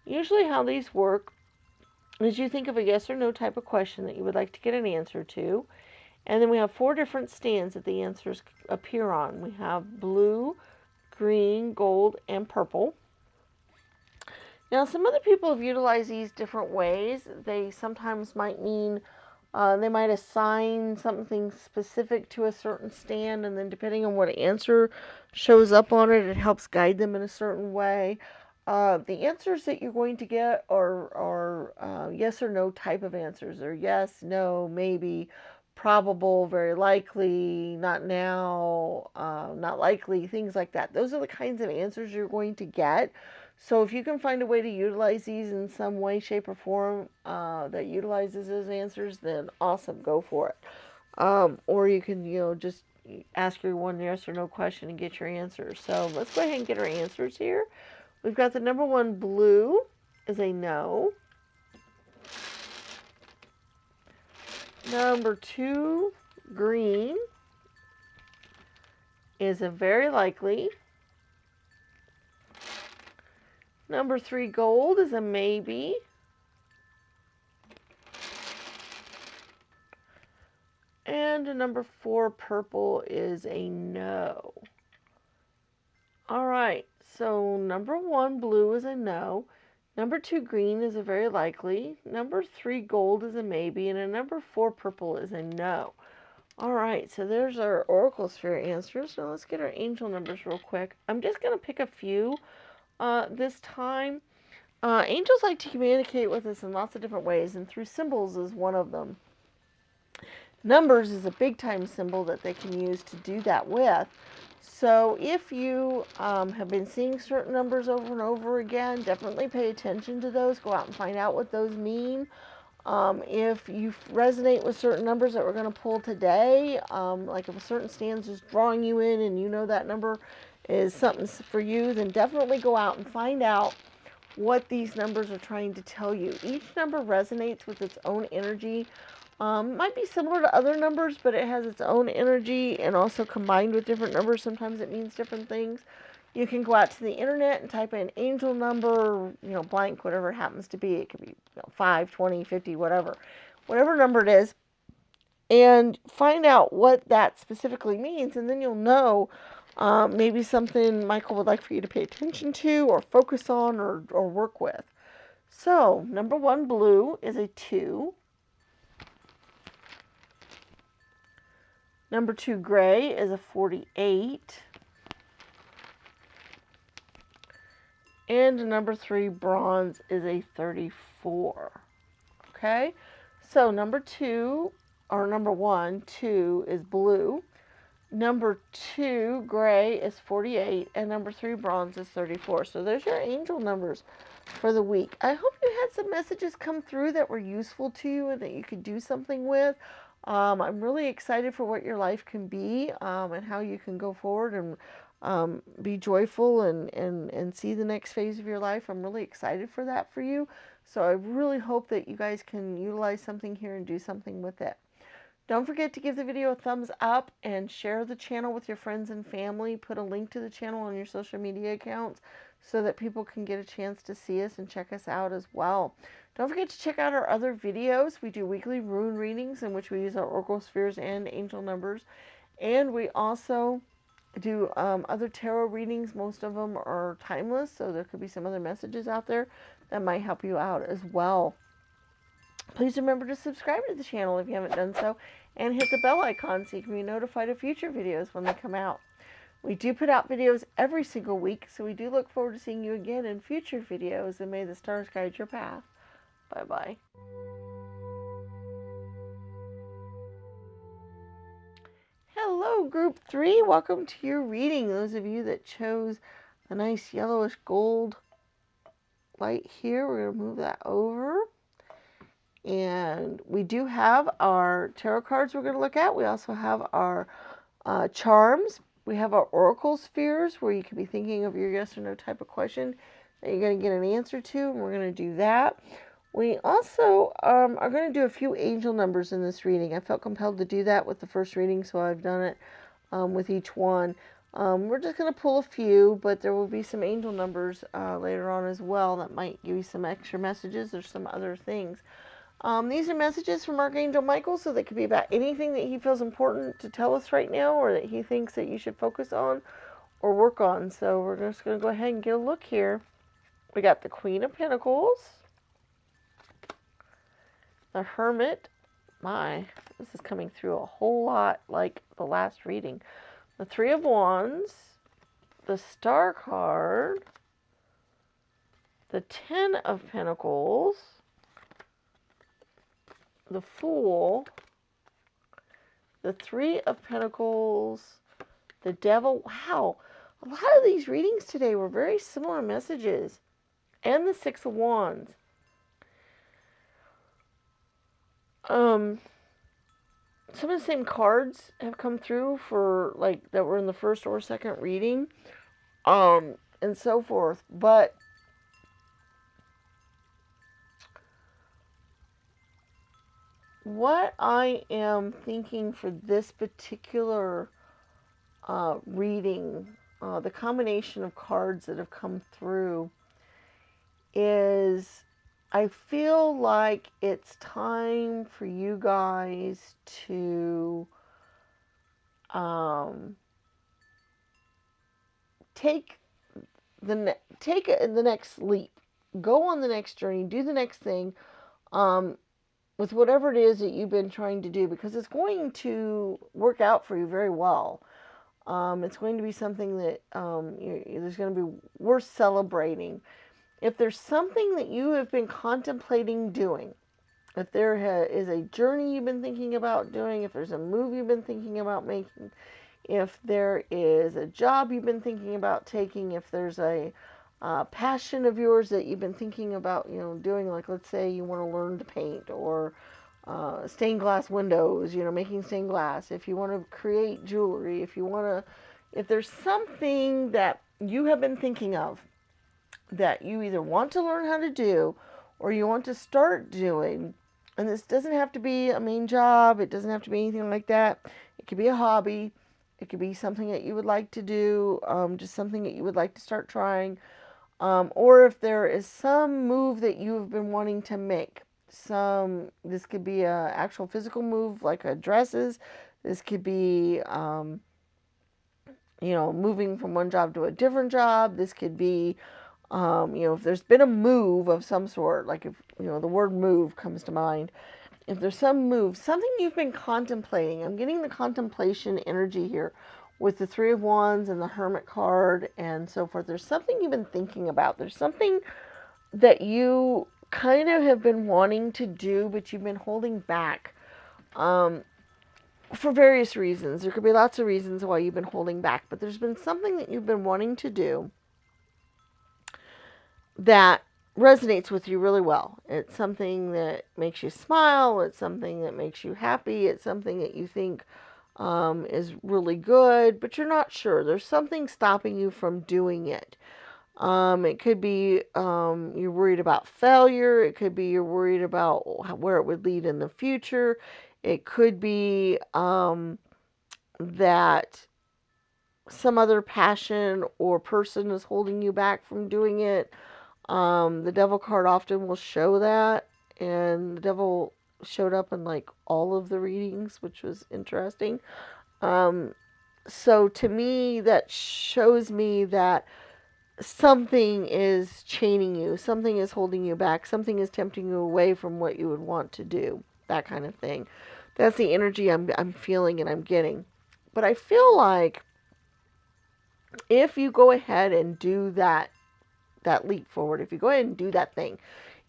usually how these work is you think of a yes or no type of question that you would like to get an answer to. And then we have 4 different stands that the answers appear on. We have blue, green, gold, and purple. Now, some other people have utilized these different ways. They sometimes might mean they might assign something specific to a certain stand, and then depending on what answer shows up on it, it helps guide them in a certain way. The answers that you're going to get are yes or no type of answers. They're yes, no, maybe, probable, very likely, not now, not likely, things like that. Those are the kinds of answers you're going to get. So if you can find a way to utilize these in some way, shape, or form that utilizes those answers, then awesome, go for it. Or you can, just ask your one yes or no question and get your answers. So let's go ahead and get our answers here. We've got the number 1, blue, is a no. Number 2, green, is a very likely. Number 3, gold, is a maybe. And number 4, purple, is a no. All right, so number 1, blue, is a no. Number 2, green, is a very likely. Number 3, gold, is a maybe. And a number 4, purple, is a no. All right, so there's our oracle sphere answers. Now let's get our angel numbers real quick. I'm just going to pick a few this time. Angels like to communicate with us in lots of different ways, and through symbols is one of them. Numbers is a big time symbol that they can use to do that with. So if you have been seeing certain numbers over and over again, definitely pay attention to those. Go out and find out what those mean. If you resonate with certain numbers that we're going to pull today, like if a certain stand's just drawing you in and you know that number is something for you, then definitely go out and find out what these numbers are trying to tell you. Each number resonates with its own energy. Might be similar to other numbers, but it has its own energy, and also combined with different numbers, sometimes it means different things. You can go out to the internet and type in angel number, blank, whatever it happens to be. It could be 5, 20, 50, whatever number it is, and find out what that specifically means, and then you'll know maybe something Michael would like for you to pay attention to or focus on or work with. So, number 1, blue, is a 2. Number 2, gray, is a 48. And number 3, bronze, is a 34. Okay? So number 1, 2 is blue. number 2, gray, is 48, and number 3, bronze, is 34. So there's your angel numbers for the week. I hope you had some messages come through that were useful to you and that you could do something with. I'm really excited for what your life can be, and how you can go forward and be joyful and see the next phase of your life. I'm really excited for that for you. So I really hope that you guys can utilize something here and do something with it. Don't forget to give the video a thumbs up and share the channel with your friends and family. Put a link to the channel on your social media accounts so that people can get a chance to see us and check us out as well. Don't forget to check out our other videos. We do weekly rune readings in which we use our oracle spheres and angel numbers. And we also do other tarot readings. Most of them are timeless, so there could be some other messages out there that might help you out as well. Please remember to subscribe to the channel if you haven't done so, and hit the bell icon so you can be notified of future videos when they come out. We do put out videos every single week, so we do look forward to seeing you again in future videos, and may the stars guide your path. Bye-bye. Hello, Group 3. Welcome to your reading. Those of you that chose the nice yellowish gold light here, we're going to move that over. And we do have our tarot cards we're going to look at. We also have our charms. We have our oracle spheres where you could be thinking of your yes or no type of question that you're going to get an answer to. And we're going to do that. We also are going to do a few angel numbers in this reading. I felt compelled to do that with the first reading, so I've done it with each one. We're just going to pull a few, but there will be some angel numbers later on as well that might give you some extra messages or some other things. These are messages from Archangel Michael, so they could be about anything that he feels important to tell us right now, or that he thinks that you should focus on or work on. So we're just going to go ahead and get a look here. We got the Queen of Pentacles, the Hermit. My, this is coming through a whole lot like the last reading. The Three of Wands, the Star card, the Ten of Pentacles, the Fool, the Three of Pentacles, the Devil. Wow, a lot of these readings today were very similar messages. And the Six of Wands. Some of the same cards have come through for, like, that were in the first or second reading, and so forth. But what I am thinking for this particular reading, the combination of cards that have come through, is I feel like it's time for you guys to take the next leap, go on the next journey, do the next thing, with whatever it is that you've been trying to do, because it's going to work out for you very well. It's going to be something that there's going to be worth celebrating. If there's something that you have been contemplating doing, if there is a journey you've been thinking about doing, if there's a move you've been thinking about making, if there is a job you've been thinking about taking, if there's a passion of yours that you've been thinking about, doing, like, let's say you want to learn to paint, or stained glass windows, making stained glass, if you want to create jewelry, if there's something that you have been thinking of that you either want to learn how to do or you want to start doing, and this doesn't have to be a main job, it doesn't have to be anything like that, it could be a hobby, it could be something that you would like to do, just something that you would like to start trying, or if there is some move that you have been wanting to make. This could be a actual physical move, like a dresses. This could be moving from one job to a different job. This could be if there's been a move of some sort, like if, the word move comes to mind. If there's some move, something you've been contemplating, I'm getting the contemplation energy here with the Three of Wands and the Hermit card and so forth. There's something you've been thinking about. There's something that you kind of have been wanting to do, but you've been holding back. for various reasons. There could be lots of reasons why you've been holding back, but there's been something that you've been wanting to do that resonates with you really well. It's something that makes you smile. It's something that makes you happy. It's something that you think is really good, but you're not sure. There's something stopping you from doing it. It could be you're worried about failure. It could be you're worried about where it would lead in the future. It could be that some other passion or person is holding you back from doing it. The devil card often will show that, and the devil showed up in like all of the readings, which was interesting. So to me, that shows me that something is chaining you, something is holding you back, something is tempting you away from what you would want to do, that kind of thing. That's the energy I'm feeling and I'm getting. But I feel like if you go ahead and do that leap forward, if you go ahead and do that thing,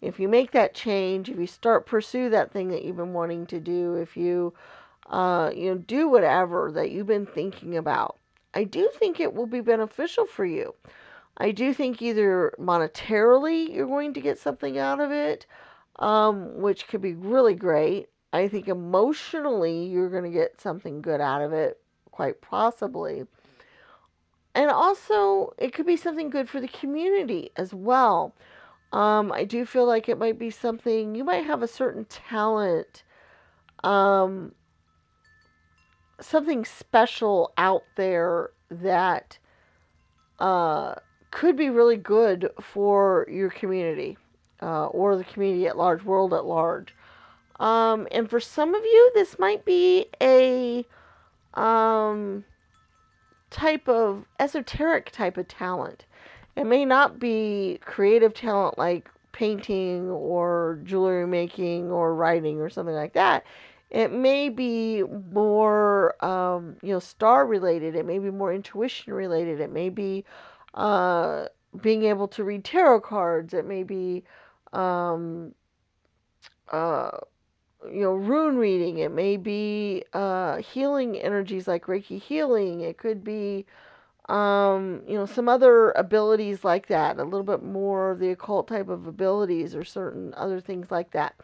if you make that change, if you start pursue that thing that you've been wanting to do, if you do whatever that you've been thinking about, I do think it will be beneficial for you. I do think either monetarily you're going to get something out of it, which could be really great. I think emotionally you're going to get something good out of it, quite possibly. And also, it could be something good for the community as well. I do feel like it might be something, you might have a certain talent, something special out there that could be really good for your community or the community at large, world at large. And for some of you, this might be a type of esoteric type of talent. It may not be creative talent like painting or jewelry making or writing or something like that. It may be more, star related. It may be more intuition related. It may be being able to read tarot cards. It may be, uh, rune reading. It may be healing energies like Reiki healing. It could be, some other abilities like that, a little bit more of the occult type of abilities or certain other things like that.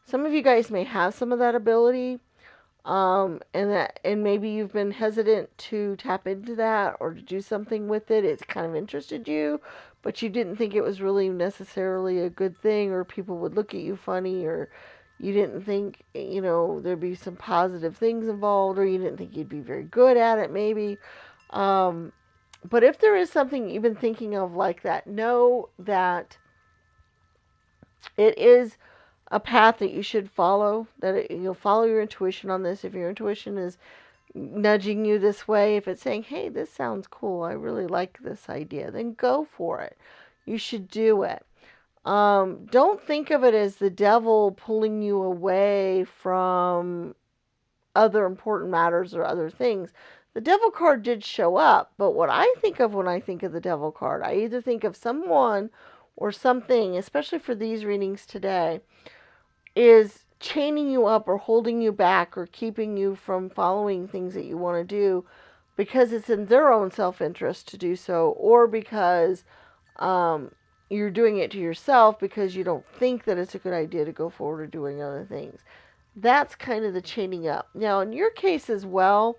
Some of you guys may have some of that ability, and maybe you've been hesitant to tap into that or to do something with it. It's kind of interested you, but you didn't think it was really necessarily a good thing, or people would look at you funny, or you didn't think, there'd be some positive things involved, or you didn't think you'd be very good at it, maybe. But if there is something you've been thinking of like that, know that it is a path that you should follow, that you'll follow your intuition on this. If your intuition is nudging you this way, if it's saying, hey, this sounds cool, I really like this idea, then go for it. You should do it. Don't think of it as the devil pulling you away from other important matters or other things. The devil card did show up, but what I think of when I think of the devil card, I either think of someone or something, especially for these readings today, is chaining you up or holding you back or keeping you from following things that you want to do because it's in their own self-interest to do so, or because you're doing it to yourself because you don't think that it's a good idea to go forward or doing other things. That's kind of the chaining up. Now, in your case as well,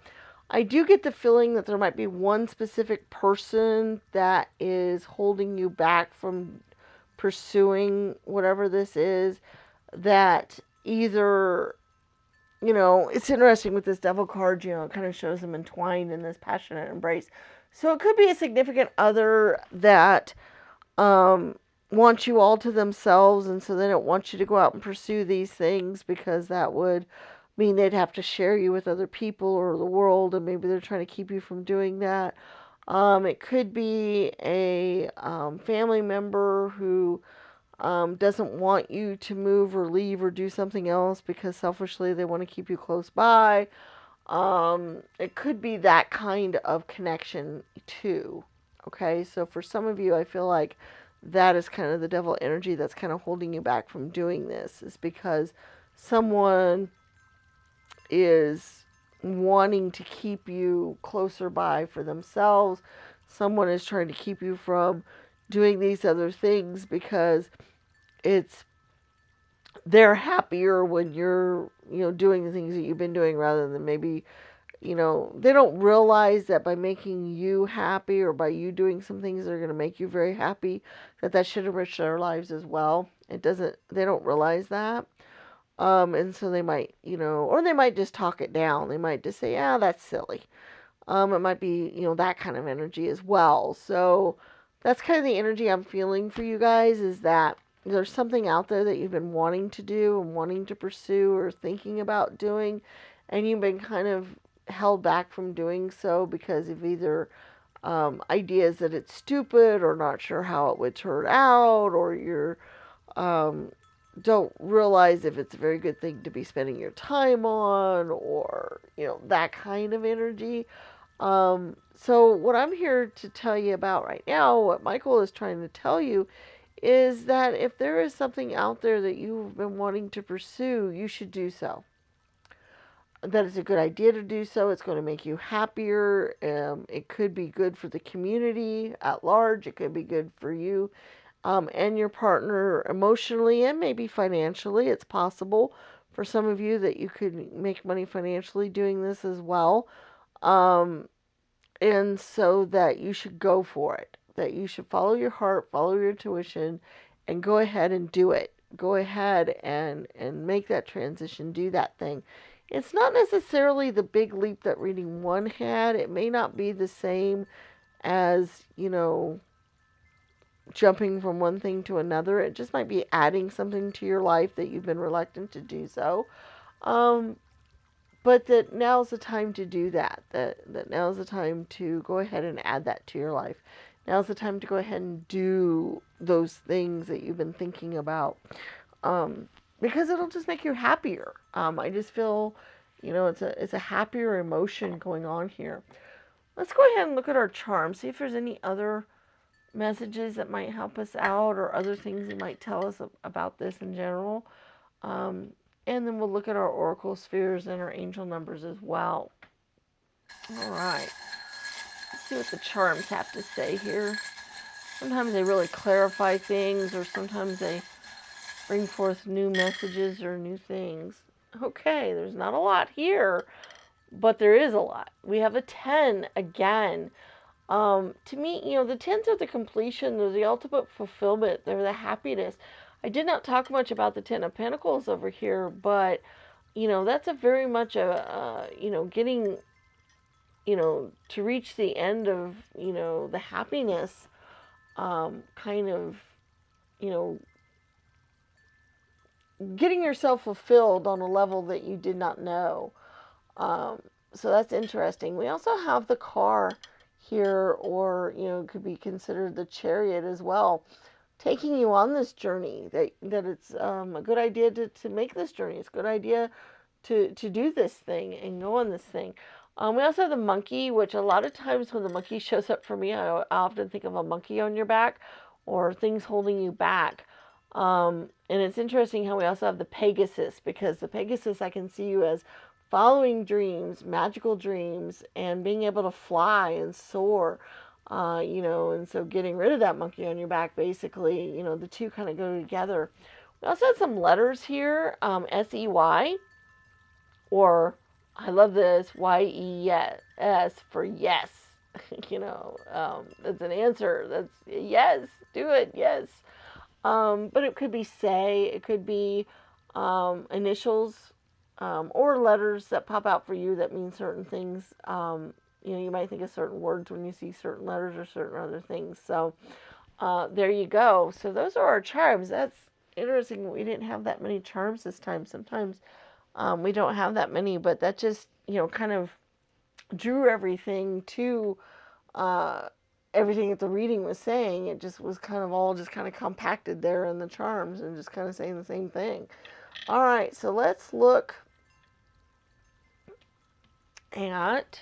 I do get the feeling that there might be one specific person that is holding you back from pursuing whatever this is, that either, it's interesting with this devil card, it kind of shows them entwined in this passionate embrace. So it could be a significant other that want you all to themselves, and so they don't want you to go out and pursue these things because that would mean they'd have to share you with other people or the world, and maybe they're trying to keep you from doing that. It could be a family member who doesn't want you to move or leave or do something else because selfishly they want to keep you close by. It could be that kind of connection too. Okay, so for some of you, I feel like that is kind of the devil energy that's kind of holding you back from doing this, is because someone is wanting to keep you closer by for themselves. Someone is trying to keep you from doing these other things because it's they're happier when you're, doing the things that you've been doing rather than maybe, they don't realize that by making you happy or by you doing some things that are going to make you very happy, that should enrich their lives as well. They don't realize that. And so they might, or they might just talk it down. They might just say, yeah, that's silly. It might be, that kind of energy as well. So that's kind of the energy I'm feeling for you guys, is that there's something out there that you've been wanting to do and wanting to pursue or thinking about doing, and you've been kind of held back from doing so because of either ideas that it's stupid or not sure how it would turn out, or you're um, don't realize if it's a very good thing to be spending your time on, or that kind of energy. So what I'm here to tell you about right now, what Michael is trying to tell you, is that if there is something out there that you've been wanting to pursue, you should do so. That it's a good idea to do so. It's going to make you happier. It could be good for the community at large. It could be good for you and your partner emotionally and maybe financially. It's possible for some of you that you could make money financially doing this as well. And so that you should go for it, that you should follow your heart, follow your intuition, and go ahead and do it. Go ahead and make that transition, do that thing. It's not necessarily the big leap that reading one had. It may not be the same as, jumping from one thing to another. It just might be adding something to your life that you've been reluctant to do so. But that now's the time to do that. That now's the time to go ahead and add that to your life. Now's the time to go ahead and do those things that you've been thinking about. Because it'll just make you happier. I just feel, it's a happier emotion going on here. Let's go ahead and look at our charms. See if there's any other messages that might help us out, or other things that might tell us about this in general. And then we'll look at our oracle spheres and our angel numbers as well. All right. Let's see what the charms have to say here. Sometimes they really clarify things, or sometimes they bring forth new messages or new things. Okay, there's not a lot here, but there is a lot. We have a 10 again. To me, the 10s are the completion, they're the ultimate fulfillment, they're the happiness. I did not talk much about the 10 of Pentacles over here, but, that's a very much a, getting, to reach the end of, the happiness, kind of, getting yourself fulfilled on a level that you did not know. So that's interesting. We also have the car here, or could be considered the chariot as well, taking you on this journey. That it's a good idea to make this journey. It's a good idea to do this thing and go on this thing. We also have the monkey, which a lot of times when the monkey shows up for me, I often think of a monkey on your back or things holding you back. And it's interesting how we also have the Pegasus, because the Pegasus, I can see you as following dreams, magical dreams, and being able to fly and soar, and so getting rid of that monkey on your back, basically, the two kind of go together. We also had some letters here, S-E-Y, or I love this, Y-E-S for yes. That's an answer. That's yes, do it, yes. But it could be say, it could be initials, or letters that pop out for you that mean certain things. You might think of certain words when you see certain letters or certain other things. So there you go. So those are our charms. That's interesting. We didn't have that many charms this time. Sometimes we don't have that many, but that just, kind of drew everything to everything that the reading was saying. It just was kind of all just kind of compacted there in the charms and just kind of saying the same thing. All right, so let's look at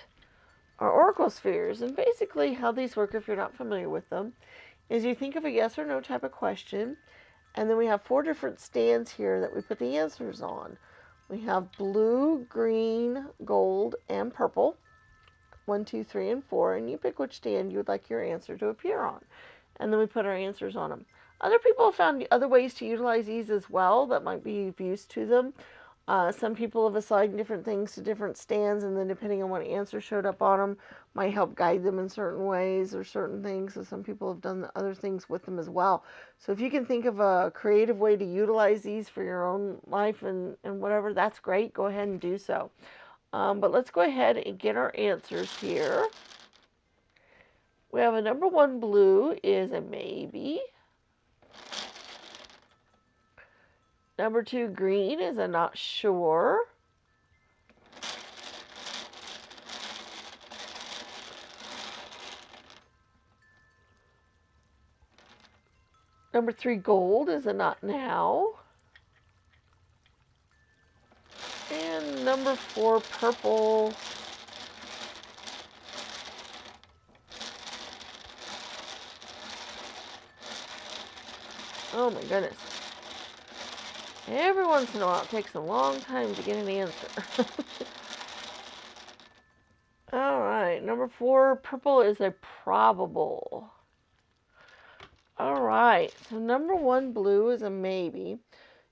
our oracle spheres. And basically how these work, if you're not familiar with them, is you think of a yes or no type of question, and then we have 4 different stands here that we put the answers on. We have blue, green, gold, and purple. 1, 2, 3, and 4, and you pick which stand you would like your answer to appear on. And then we put our answers on them. Other people have found other ways to utilize these as well that might be of use to them. Some people have assigned different things to different stands, and then depending on what answer showed up on them, might help guide them in certain ways or certain things. So some people have done other things with them as well. So if you can think of a creative way to utilize these for your own life and whatever, that's great. Go ahead and do so. But let's go ahead and get our answers here. We have a number 1 blue is a maybe. Number 2 green is a not sure. Number 3 gold is a not now. And number 4 purple oh my goodness. Every once in a while it takes a long time to get an answer. Alright, number 4 purple is a probable. Alright, so number 1 blue is a maybe.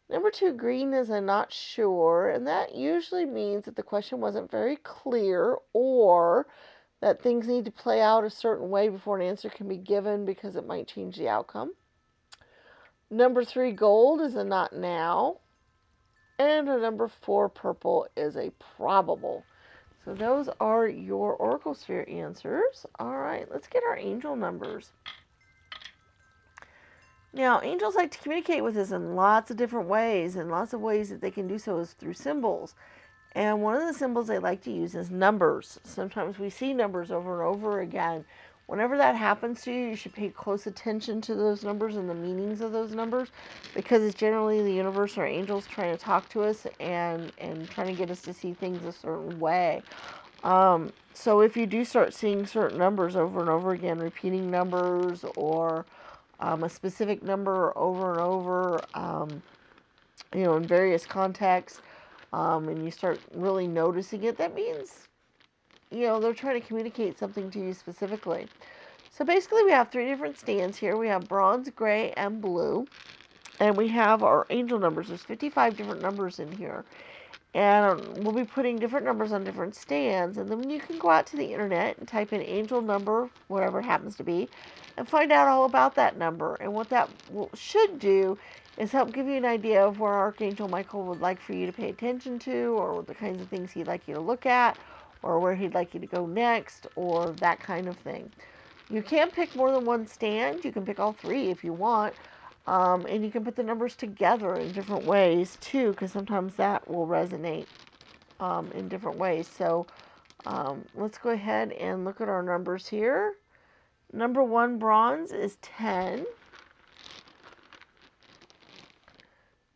Number 2 green is a not sure, and that usually means that the question wasn't very clear or that things need to play out a certain way before an answer can be given because it might change the outcome. Number 3 gold is a not now, and a number 4 purple is a probable. So those are your Oracle Sphere answers. Alright, let's get our angel numbers. Now, angels like to communicate with us in lots of different ways, and lots of ways that they can do so is through symbols. And one of the symbols they like to use is numbers. Sometimes we see numbers over and over again. Whenever that happens to you, you should pay close attention to those numbers and the meanings of those numbers, because it's generally the universe or angels trying to talk to us and trying to get us to see things a certain way. So if you do start seeing certain numbers over and over again, repeating numbers or a specific number over and over, in various contexts, and you start really noticing it, that means, they're trying to communicate something to you specifically. So basically we have 3 different stands here. We have bronze, gray, and blue. And we have our angel numbers. There's 55 different numbers in here. And we'll be putting different numbers on different stands. And then you can go out to the internet and type in angel number, whatever it happens to be, and find out all about that number. And what that should do is help give you an idea of where Archangel Michael would like for you to pay attention to, or the kinds of things he'd like you to look at, or where he'd like you to go next, or that kind of thing. You can pick more than one stand. You can pick all 3 if you want. And you can put the numbers together in different ways too, because sometimes that will resonate in different ways. So let's go ahead and look at our numbers here. Number 1 bronze is 10.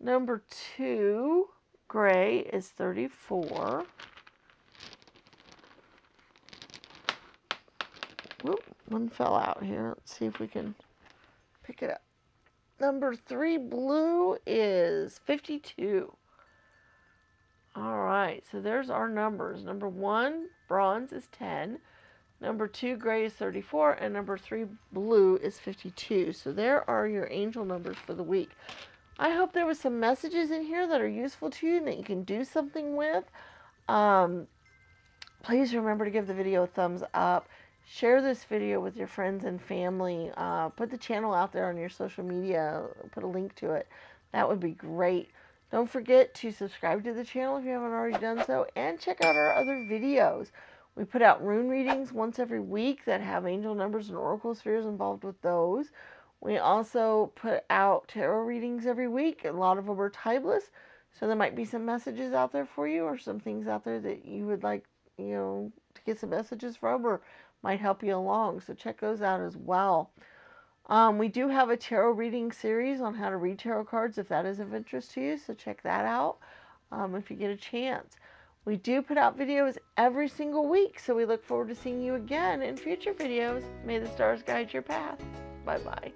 Number 2 gray is 34. Whoop, one fell out here. Let's see if we can pick it up. Number 3 blue is 52. Alright, so there's our numbers. Number 1 bronze is 10. Number 2 gray is 34. And number 3 blue is 52. So there are your angel numbers for the week. I hope there was some messages in here that are useful to you and that you can do something with. Please remember to give the video a thumbs up. Share this video with your friends and family. Put the channel out there on your social media. Put a link to it. That would be great. Don't forget to subscribe to the channel if you haven't already done so. And check out our other videos. We put out rune readings once every week that have angel numbers and oracle spheres involved with those. We also put out tarot readings every week. A lot of them are timeless. So there might be some messages out there for you, or some things out there that you would like, to get some messages from, or might help you along. So check those out as well. We do have a tarot reading series on how to read tarot cards if that is of interest to you. So check that out if you get a chance. We do put out videos every single week. So we look forward to seeing you again in future videos. May the stars guide your path. Bye-bye.